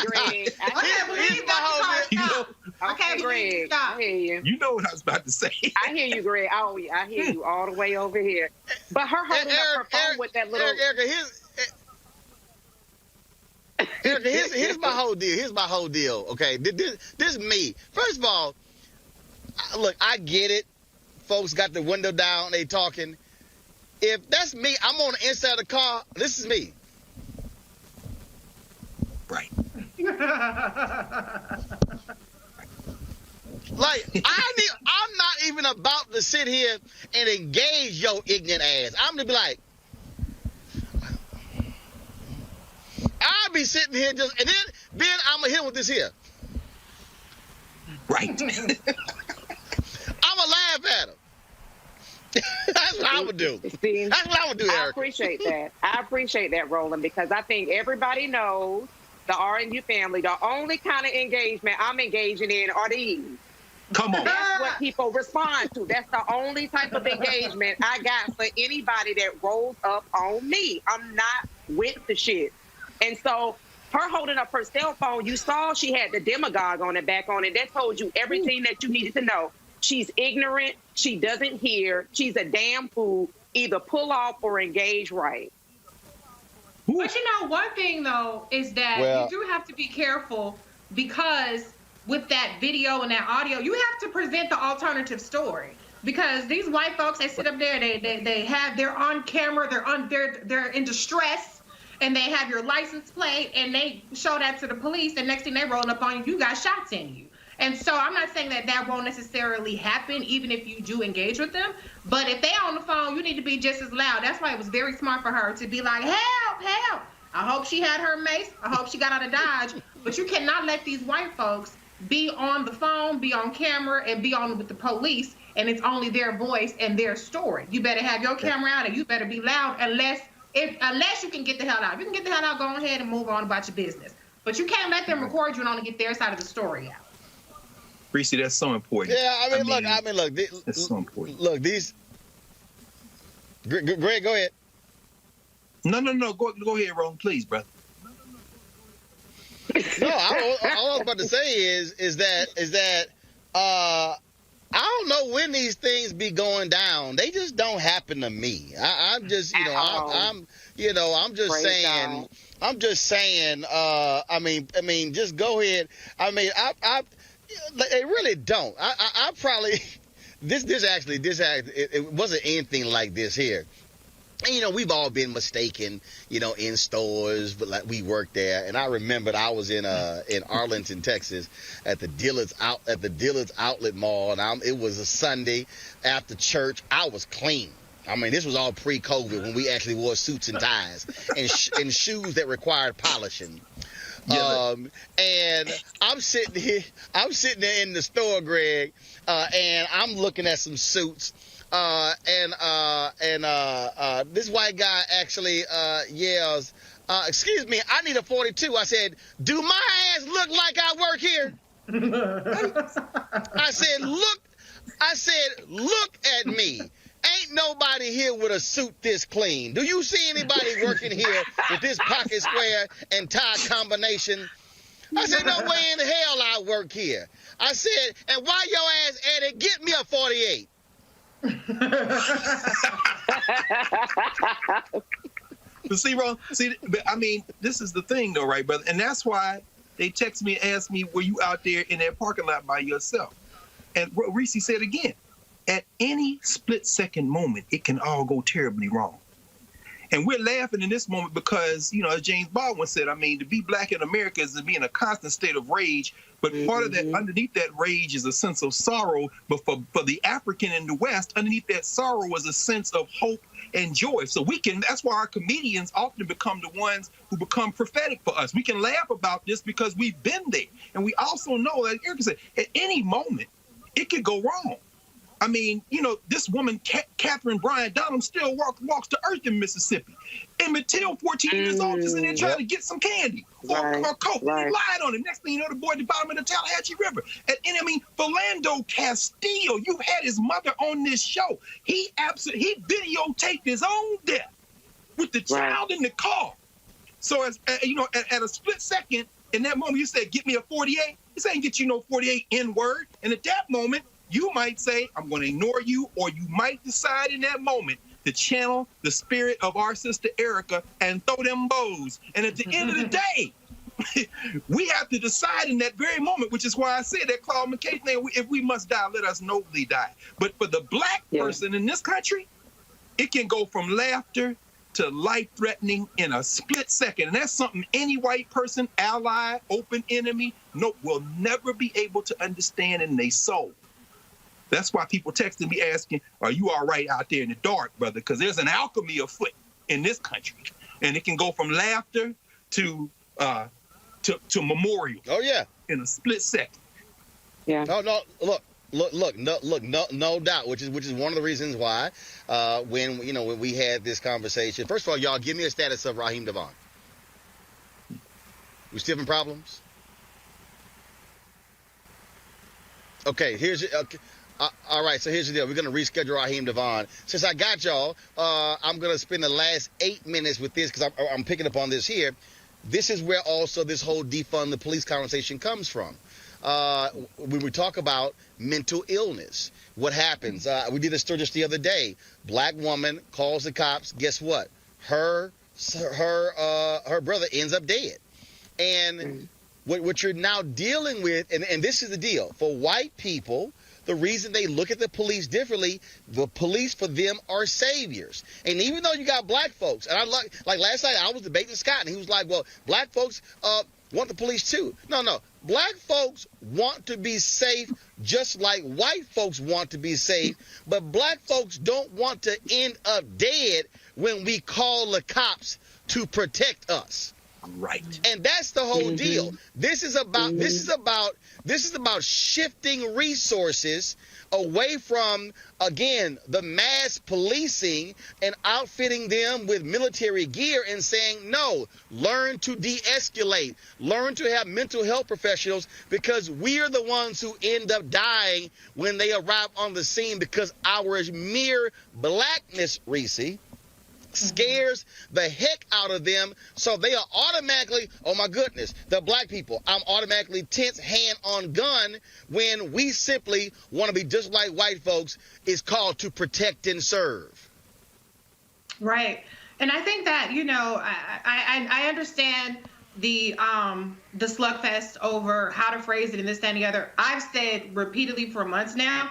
S20: Greg. I can't believe you. I hear you.
S2: You know what I was about to say.
S20: I hear you, Greg. Oh, yeah, I hear you all the way over here. But her holding up her phone with that little...
S1: Erica, here's my whole deal. Here's my whole deal, okay? This is me. First of all, look, I get it. Folks got the window down, they talking. If that's me, I'm on the inside of the car. This is me.
S2: Right.
S1: Like, I'm not even about to sit here and engage your ignorant ass. I'm gonna be like, I'll be sitting here just, and then I'm gonna hit him with this here.
S2: Right.
S1: I'm gonna laugh at him. That's what I would do.
S20: See,
S1: that's what I would do, Erica.
S20: I appreciate that. I appreciate that, Roland, because I think everybody knows the RNU family, the only kind of engagement I'm engaging in are these.
S2: Come on.
S20: That's what people respond to. That's the only type of engagement I got for anybody that rolls up on me. I'm not with the shit. And so her holding up her cell phone, you saw she had the demagogue on it back on it. That told you everything that you needed to know. She's ignorant. She doesn't hear. She's a damn fool. Either pull off or engage right.
S4: But you know, one thing, though, is that you do have to be careful because with that video and that audio, you have to present the alternative story. Because these white folks, they sit up there, they're on camera, they're in distress, and they have your license plate, and they show that to the police, and next thing they roll up on you, you got shots in you. And so I'm not saying that won't necessarily happen, even if you do engage with them. But if they on the phone, you need to be just as loud. That's why it was very smart for her to be like, help, help. I hope she had her mace. I hope she got out of Dodge. But you cannot let these white folks be on the phone, be on camera, and be on with the police, and it's only their voice and their story. You better have your camera out, and you better be loud unless you can get the hell out. If you can get the hell out, go ahead and move on about your business. But you can't let them record you and only get their side of the story out.
S2: Reese, that's so important.
S1: Yeah, I mean, look.
S2: That's so important.
S1: Look, these. Greg, go ahead.
S2: No. Go ahead, Roland, please, brother.
S1: No, all I was about to say is that I don't know when these things be going down. They just don't happen to me. I'm just, I'm just saying. I'm just saying. I mean, just go ahead. I mean, they really don't. I probably this it wasn't anything like this here. And, we've all been mistaken, in stores, but like we worked there. And I remembered I was in Arlington, Texas, at the Dillard's Outlet Mall, and it was a Sunday after church. I was clean. I mean, this was all pre-COVID when we actually wore suits and ties and shoes that required polishing. Yeah. And I'm sitting there in the store, Greg, and I'm looking at some suits. And this white guy actually yells, excuse me, I need a 42. I said, do my ass look like I work here? I said, look at me. Ain't nobody here with a suit this clean. Do you see anybody working here with this pocket square and tie combination? I said, no way in hell I work here. I said, and why your ass at it? Get me a 48.
S2: But see, Ron, I mean, this is the thing, though, right, brother? And that's why they text me and ask me, were you out there in that parking lot by yourself? And Reese said again, at any split-second moment, it can all go terribly wrong. And we're laughing in this moment because, you know, as James Baldwin said, I mean, to be black in America is to be in a constant state of rage. But part of that, underneath that rage is a sense of sorrow. But for the African in the West, underneath that sorrow is a sense of hope and joy. So that's why our comedians often become the ones who become prophetic for us. We can laugh about this because we've been there. And we also know, like Erica said, at any moment, it could go wrong. I mean, you know, this woman, Catherine Bryant Donham, still walks to earth in Mississippi. Emmett Till, 14 years old, is in there trying to get some candy or coke. He lied on it. Next thing you know, the boy at the bottom of the Tallahatchie River. And I mean, Philando Castile, you had his mother on this show. He videotaped his own death with the child in the car. So, as you know, at a split second, in that moment, you said, get me a 48. This ain't get you no 48 N-word. And at that moment, you might say, I'm going to ignore you, or you might decide in that moment to channel the spirit of our sister Erica and throw them bows. And at the end of the day, we have to decide in that very moment, which is why I said that Claude McKay thing, if we must die, let us nobly die. But for the black person in this country, it can go from laughter to life-threatening in a split second. And that's something any white person, ally, open enemy, will never be able to understand in their soul. That's why people texting me asking, are you all right out there in the dark, brother? Because there's an alchemy afoot in this country. And it can go from laughter to memorial.
S1: Oh, yeah.
S2: In a split second.
S20: Yeah.
S1: No, no doubt, which is one of the reasons why when we had this conversation. First of all, y'all, give me a status of Raheem Devon. We still having problems? Okay, all right, so here's the deal. We're going to reschedule Raheem Devon. Since I got y'all, I'm going to spend the last 8 minutes with this because I'm picking up on this here. This is where also this whole defund the police conversation comes from. When we talk about mental illness, what happens? We did a story just the other day. Black woman calls the cops. Guess what? Her brother ends up dead. And what you're now dealing with, and this is the deal, for white people, the reason they look at the police differently, the police for them are saviors. And even though you got black folks, and I like last night I was debating Scott, and he was like, well, black folks want the police too. No. Black folks want to be safe just like white folks want to be safe, but black folks don't want to end up dead when we call the cops to protect us.
S2: Right.
S1: And that's the whole deal. This is about shifting resources away from, again, the mass policing and outfitting them with military gear and saying, no, learn to de-escalate, learn to have mental health professionals, because we are the ones who end up dying when they arrive on the scene because our mere blackness, Reese, scares the heck out of them, so they are automatically, oh my goodness, the black people, I'm automatically tense, hand on gun, when we simply want to be just like white folks, is called to protect and serve.
S4: Right. And I think that, I understand the slugfest over how to phrase it and this, that, and the other. I've said repeatedly for months now,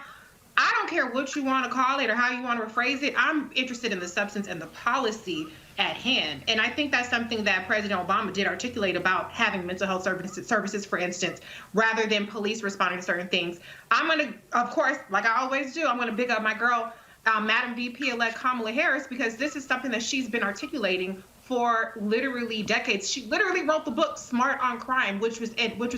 S4: I don't care what you want to call it or how you want to rephrase it. I'm interested in the substance and the policy at hand. And I think that's something that President Obama did articulate about having mental health services, for instance, rather than police responding to certain things. I'm going to, of course, like I always do, I'm going to big up my girl, Madam VP-elect Kamala Harris, because this is something that she's been articulating for literally decades. She literally wrote the book Smart on Crime, which was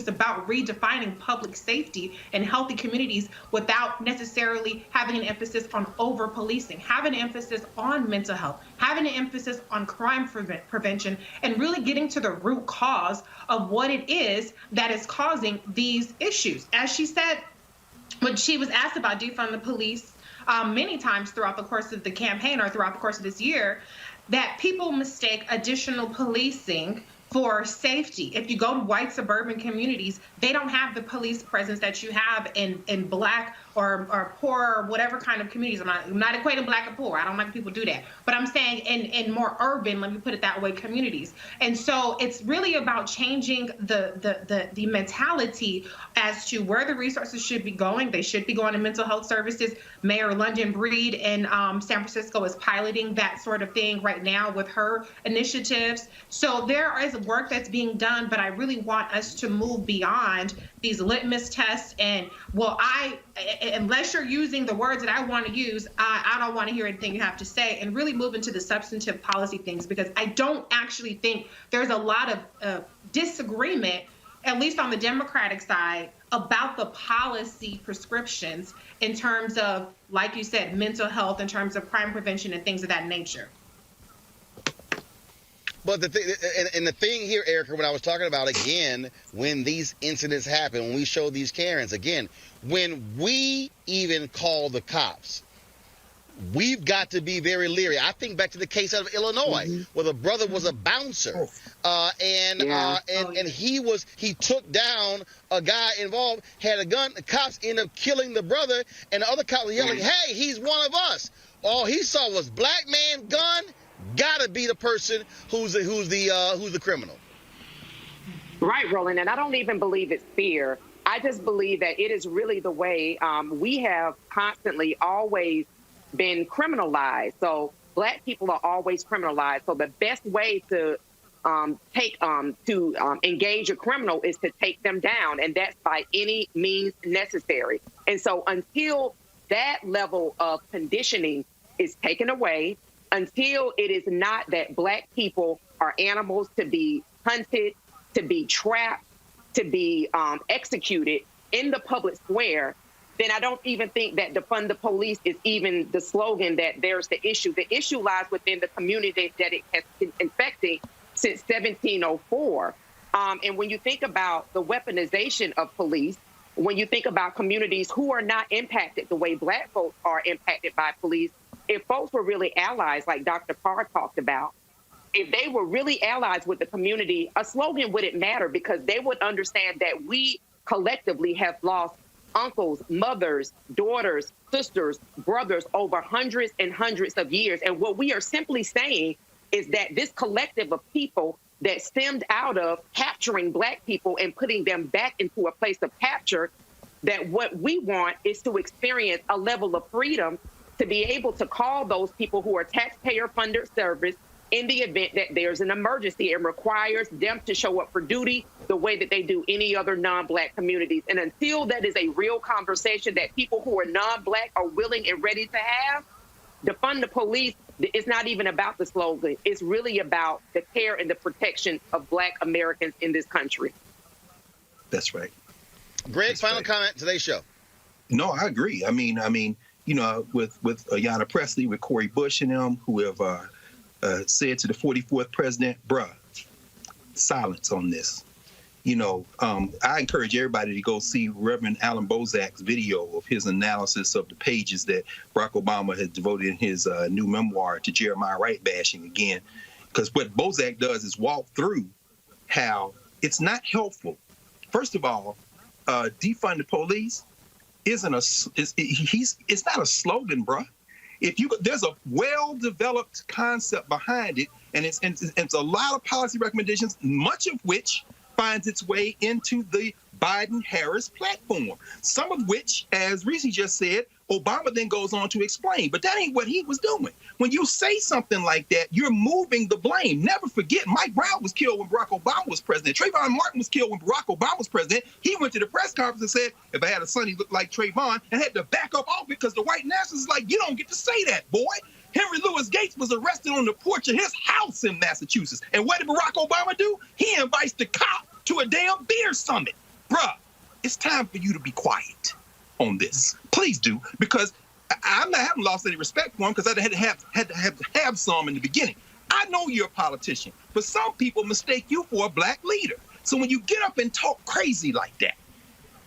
S4: about redefining public safety and healthy communities without necessarily having an emphasis on over-policing, having an emphasis on mental health, having an emphasis on crime prevention, and really getting to the root cause of what it is that is causing these issues. As she said, when she was asked about defund the police, many times throughout the course of the campaign or throughout the course of this year, that people mistake additional policing for safety. If you go to white suburban communities, they don't have the police presence that you have in black or poor or whatever kind of communities. I'm not equating black and poor. I don't like people do that. But I'm saying in more urban, let me put it that way, communities. And so it's really about changing the mentality as to where the resources should be going. They should be going to mental health services. Mayor London Breed in San Francisco is piloting that sort of thing right now with her initiatives. So there is work that's being done, but I really want us to move beyond these litmus tests and, well, unless you're using the words that I want to use, I don't want to hear anything you have to say, and really move into the substantive policy things, because I don't actually think there's a lot of disagreement, at least on the Democratic side, about the policy prescriptions in terms of, like you said, mental health, in terms of crime prevention and things of that nature.
S1: But the thing here, Erica, when I was talking about, again, when these incidents happen, when we show these Karens, again, when we even call the cops, we've got to be very leery. I think back to the case out of Illinois, where the brother was a bouncer, and he took down a guy involved, had a gun. The cops ended up killing the brother, and the other cop was yelling, "Hey, he's one of us." All he saw was black man, gun. Gotta be the person who's the criminal.
S20: Right, Roland, and I don't even believe it's fear. I just believe that it is really the way we have constantly always been criminalized. So black people are always criminalized. So the best way to engage a criminal is to take them down, and that's by any means necessary. And so until that level of conditioning is taken away, until it is not that black people are animals to be hunted, to be trapped, to be executed in the public square, then I don't even think that defund the police is even the slogan that there's the issue. The issue lies within the community that it has been infecting since 1704. And when you think about the weaponization of police, when you think about communities who are not impacted the way black folks are impacted by police, if folks were really allies, like Dr. Parr talked about, if they were really allies with the community, a slogan wouldn't matter, because they would understand that we collectively have lost uncles, mothers, daughters, sisters, brothers over hundreds and hundreds of years. And what we are simply saying is that this collective of people that stemmed out of capturing black people and putting them back into a place of capture, that what we want is to experience a level of freedom to be able to call those people who are taxpayer-funded service in the event that there's an emergency. It requires them to show up for duty the way that they do any other non-black communities. And until that is a real conversation that people who are non-black are willing and ready to have, defund the police, it's not even about the slogan. It's really about the care and the protection of black Americans in this country.
S2: That's right.
S1: Greg,
S2: That's
S1: final
S2: right.
S1: comment today's show.
S2: No, I agree. I mean, you know, with Ayanna Pressley, with Cori Bush and them, who have said to the 44th president, bruh, silence on this. You know, I encourage everybody to go see Reverend Alan Bozak's video of his analysis of the pages that Barack Obama has devoted in his new memoir to Jeremiah Wright bashing again. Because what Bozak does is walk through how it's not helpful. First of all, defund the police it's not a slogan, bruh. There's a well-developed concept behind it, and it's a lot of policy recommendations, much of which finds its way into the Biden-Harris platform, some of which, as Reese just said, Obama then goes on to explain. But that ain't what he was doing. When you say something like that, you're moving the blame. Never forget, Mike Brown was killed when Barack Obama was president. Trayvon Martin was killed when Barack Obama was president. He went to the press conference and said, if I had a son, he looked like Trayvon, and had to back up off because the white nationalists is like, you don't get to say that, boy. Henry Louis Gates was arrested on the porch of his house in Massachusetts. And what did Barack Obama do? He invites the cop to a damn beer summit. Bruh, it's time for you to be quiet on this. Please do, because I haven't lost any respect for him, because I had to have some in the beginning. I know you're a politician, but some people mistake you for a black leader. So when you get up and talk crazy like that,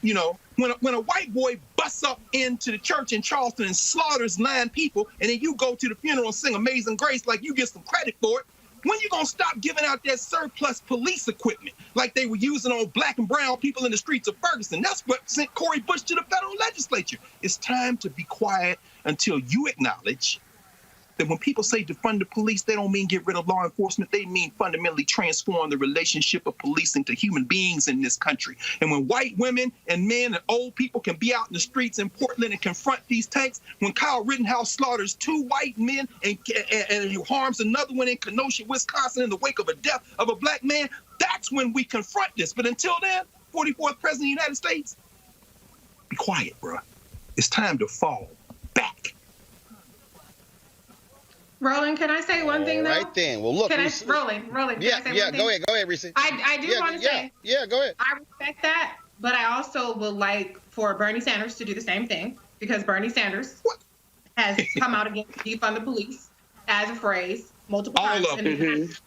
S2: You know, when a white boy busts up into the church in Charleston and slaughters 9 people, and then you go to the funeral and sing Amazing Grace like you get some credit for it, when you gonna stop giving out that surplus police equipment like they were using on black and brown people in the streets of Ferguson? That's what sent Cori Bush to the federal legislature. It's time to be quiet until you acknowledge that when people say defund the police, they don't mean get rid of law enforcement. They mean fundamentally transform the relationship of policing to human beings in this country. And when white women and men and old people can be out in the streets in Portland and confront these tanks, when Kyle Rittenhouse slaughters 2 white men and harms another one in Kenosha, Wisconsin, in the wake of a death of a black man, that's when we confront this. But until then, 44th President of the United States, be quiet, bro. It's time to fall back.
S4: Roland, can I say one thing though?
S1: Right then. Well, look.
S4: Roland.
S1: Yeah, go ahead, Reese.
S4: I do want to say.
S1: Yeah, go ahead.
S4: I respect that, but I also would like for Bernie Sanders to do the same thing, because Bernie Sanders has come out against defund the police as a phrase multiple times.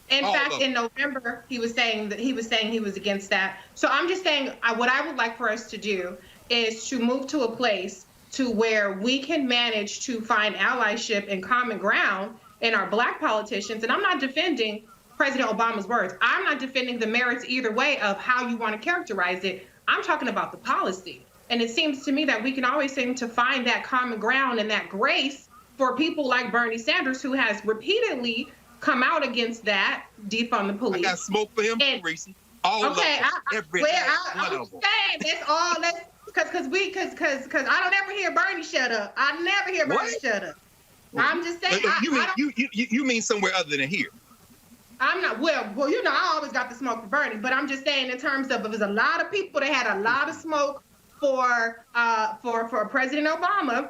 S4: In fact, in November, he was saying that he was against that. So I'm just saying what I would like for us to do is to move to a place to where we can manage to find allyship and common ground in our black politicians. And I'm not defending President Obama's words. I'm not defending the merits either way of how you want to characterize it. I'm talking about the policy. And it seems to me that we can always seem to find that common ground and that grace for people like Bernie Sanders, who has repeatedly come out against that, defund the police.
S2: I got smoke for him, Reese. All of them.
S4: I'm saying that's all. Because I don't ever hear Bernie shut up. I never hear Bernie shut up. I'm just saying.
S2: You mean somewhere other than here?
S4: I'm not. Well, you know, I always got the smoke for Bernie, but I'm just saying in terms of there's a lot of people that had a lot of smoke for President Obama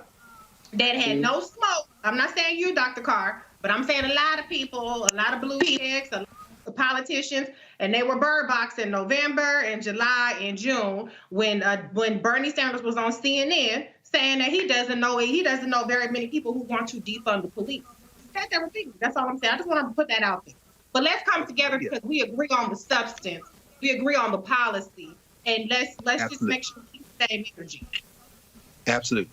S4: that had no smoke. I'm not saying you, Dr. Carr, but I'm saying a lot of people, a lot of blue chicks, a lot of politicians. And they were bird box in November and July and June when Bernie Sanders was on CNN saying that he doesn't know very many people who want to defund the police. That's all I'm saying. I just want to put that out there. But let's come together because we agree on the substance, we agree on the policy, and let's just make sure we keep the same energy.
S2: Absolutely.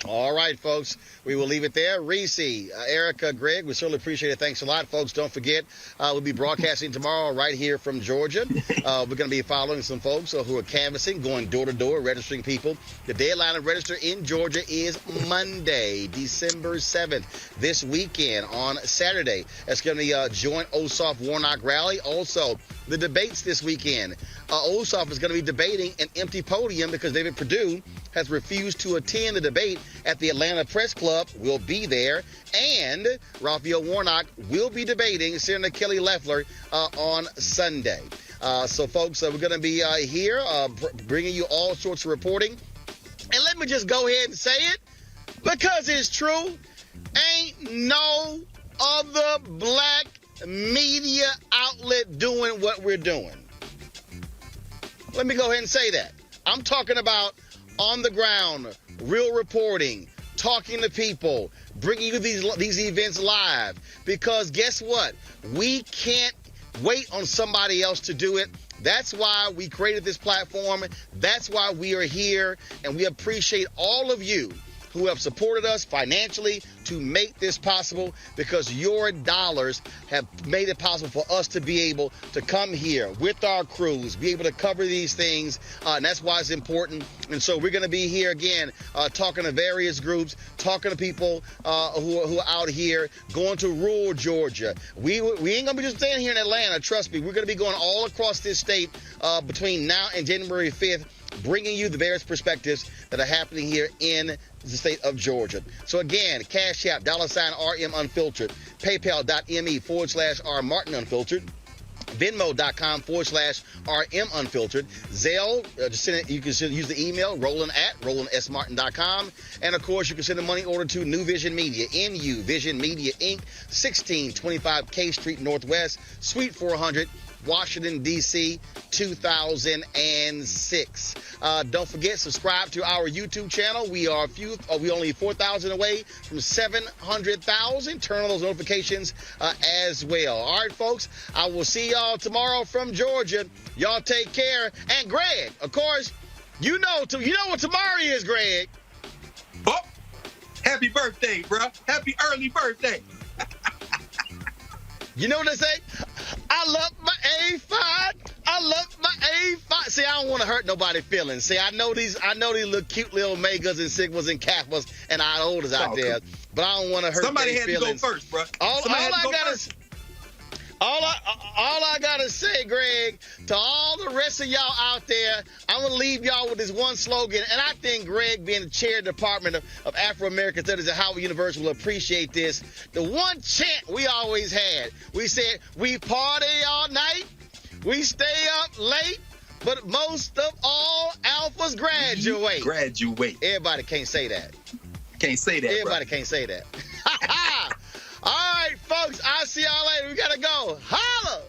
S1: All right, folks. We will leave it there. Reese, Erica, Greg, we certainly appreciate it. Thanks a lot, folks. Don't forget, we'll be broadcasting tomorrow right here from Georgia. We're going to be following some folks who are canvassing, going door to door, registering people. The deadline to register in Georgia is Monday, December 7th. This weekend on Saturday, it's going to be a joint Ossoff Warnock rally. Also, the debates this weekend. Ossoff is going to be debating an empty podium because David Perdue has refused to attend the debate at the Atlanta Press Club. Will be there. And Raphael Warnock will be debating Senator Kelly Loeffler on Sunday. So, folks, we're going to be here bringing you all sorts of reporting. And let me just go ahead and say it, because it's true. Ain't no other black media outlet doing what we're doing. Let me go ahead and say that. I'm talking about on the ground, real reporting, talking to people, bringing you these events live. Because guess what? We can't wait on somebody else to do it. That's why we created this platform. That's why we are here. And we appreciate all of you who have supported us financially to make this possible, because your dollars have made it possible for us to be able to come here with our crews, be able to cover these things, and that's why it's important. And so we're going to be here again, talking to various groups, talking to people who are out here, going to rural Georgia. We ain't going to be just staying here in Atlanta, trust me. We're going to be going all across this state between now and January 5th, bringing you the various perspectives that are happening here in the state of Georgia. So again, Cash App, $RM Unfiltered, PayPal.me/R Martin Unfiltered, Venmo.com/RM Unfiltered, Zelle, just send it, you can use the email, roland@rolandsmartin.com, and of course you can send a money order to New Vision Media, NU Vision Media Inc., 1625 K Street Northwest, Suite 400, Washington, D.C., 2006. Don't forget, subscribe to our YouTube channel. We are we only 4,000 away from 700,000. Turn on those notifications as well. All right, folks, I will see y'all tomorrow from Georgia. Y'all take care. And Greg, of course, you know what tomorrow is, Greg.
S2: Oh, happy birthday, bro. Happy early birthday.
S1: You know what they say? I love my A5. I love my A5. See, I don't want to hurt nobody's feelings. See, I know these little cute little Omegas and Sigmas and Kappas and Iotas out there, but I don't want to hurt
S2: somebody
S1: their
S2: had
S1: feelings.
S2: to go first, bro.
S1: All I gotta say, Greg, to all the rest of y'all out there, I'm gonna leave y'all with this one slogan, and I think Greg, being the chair of the Department of Afro-American Studies at Howard University, will appreciate this. The one chant we always had, we said, we party all night, we stay up late, but most of all, alphas graduate.
S2: Graduate.
S1: Everybody can't say that.
S2: Can't say that,
S1: Everybody can't say that. All right, folks, I'll see y'all later. We gotta go. Holla!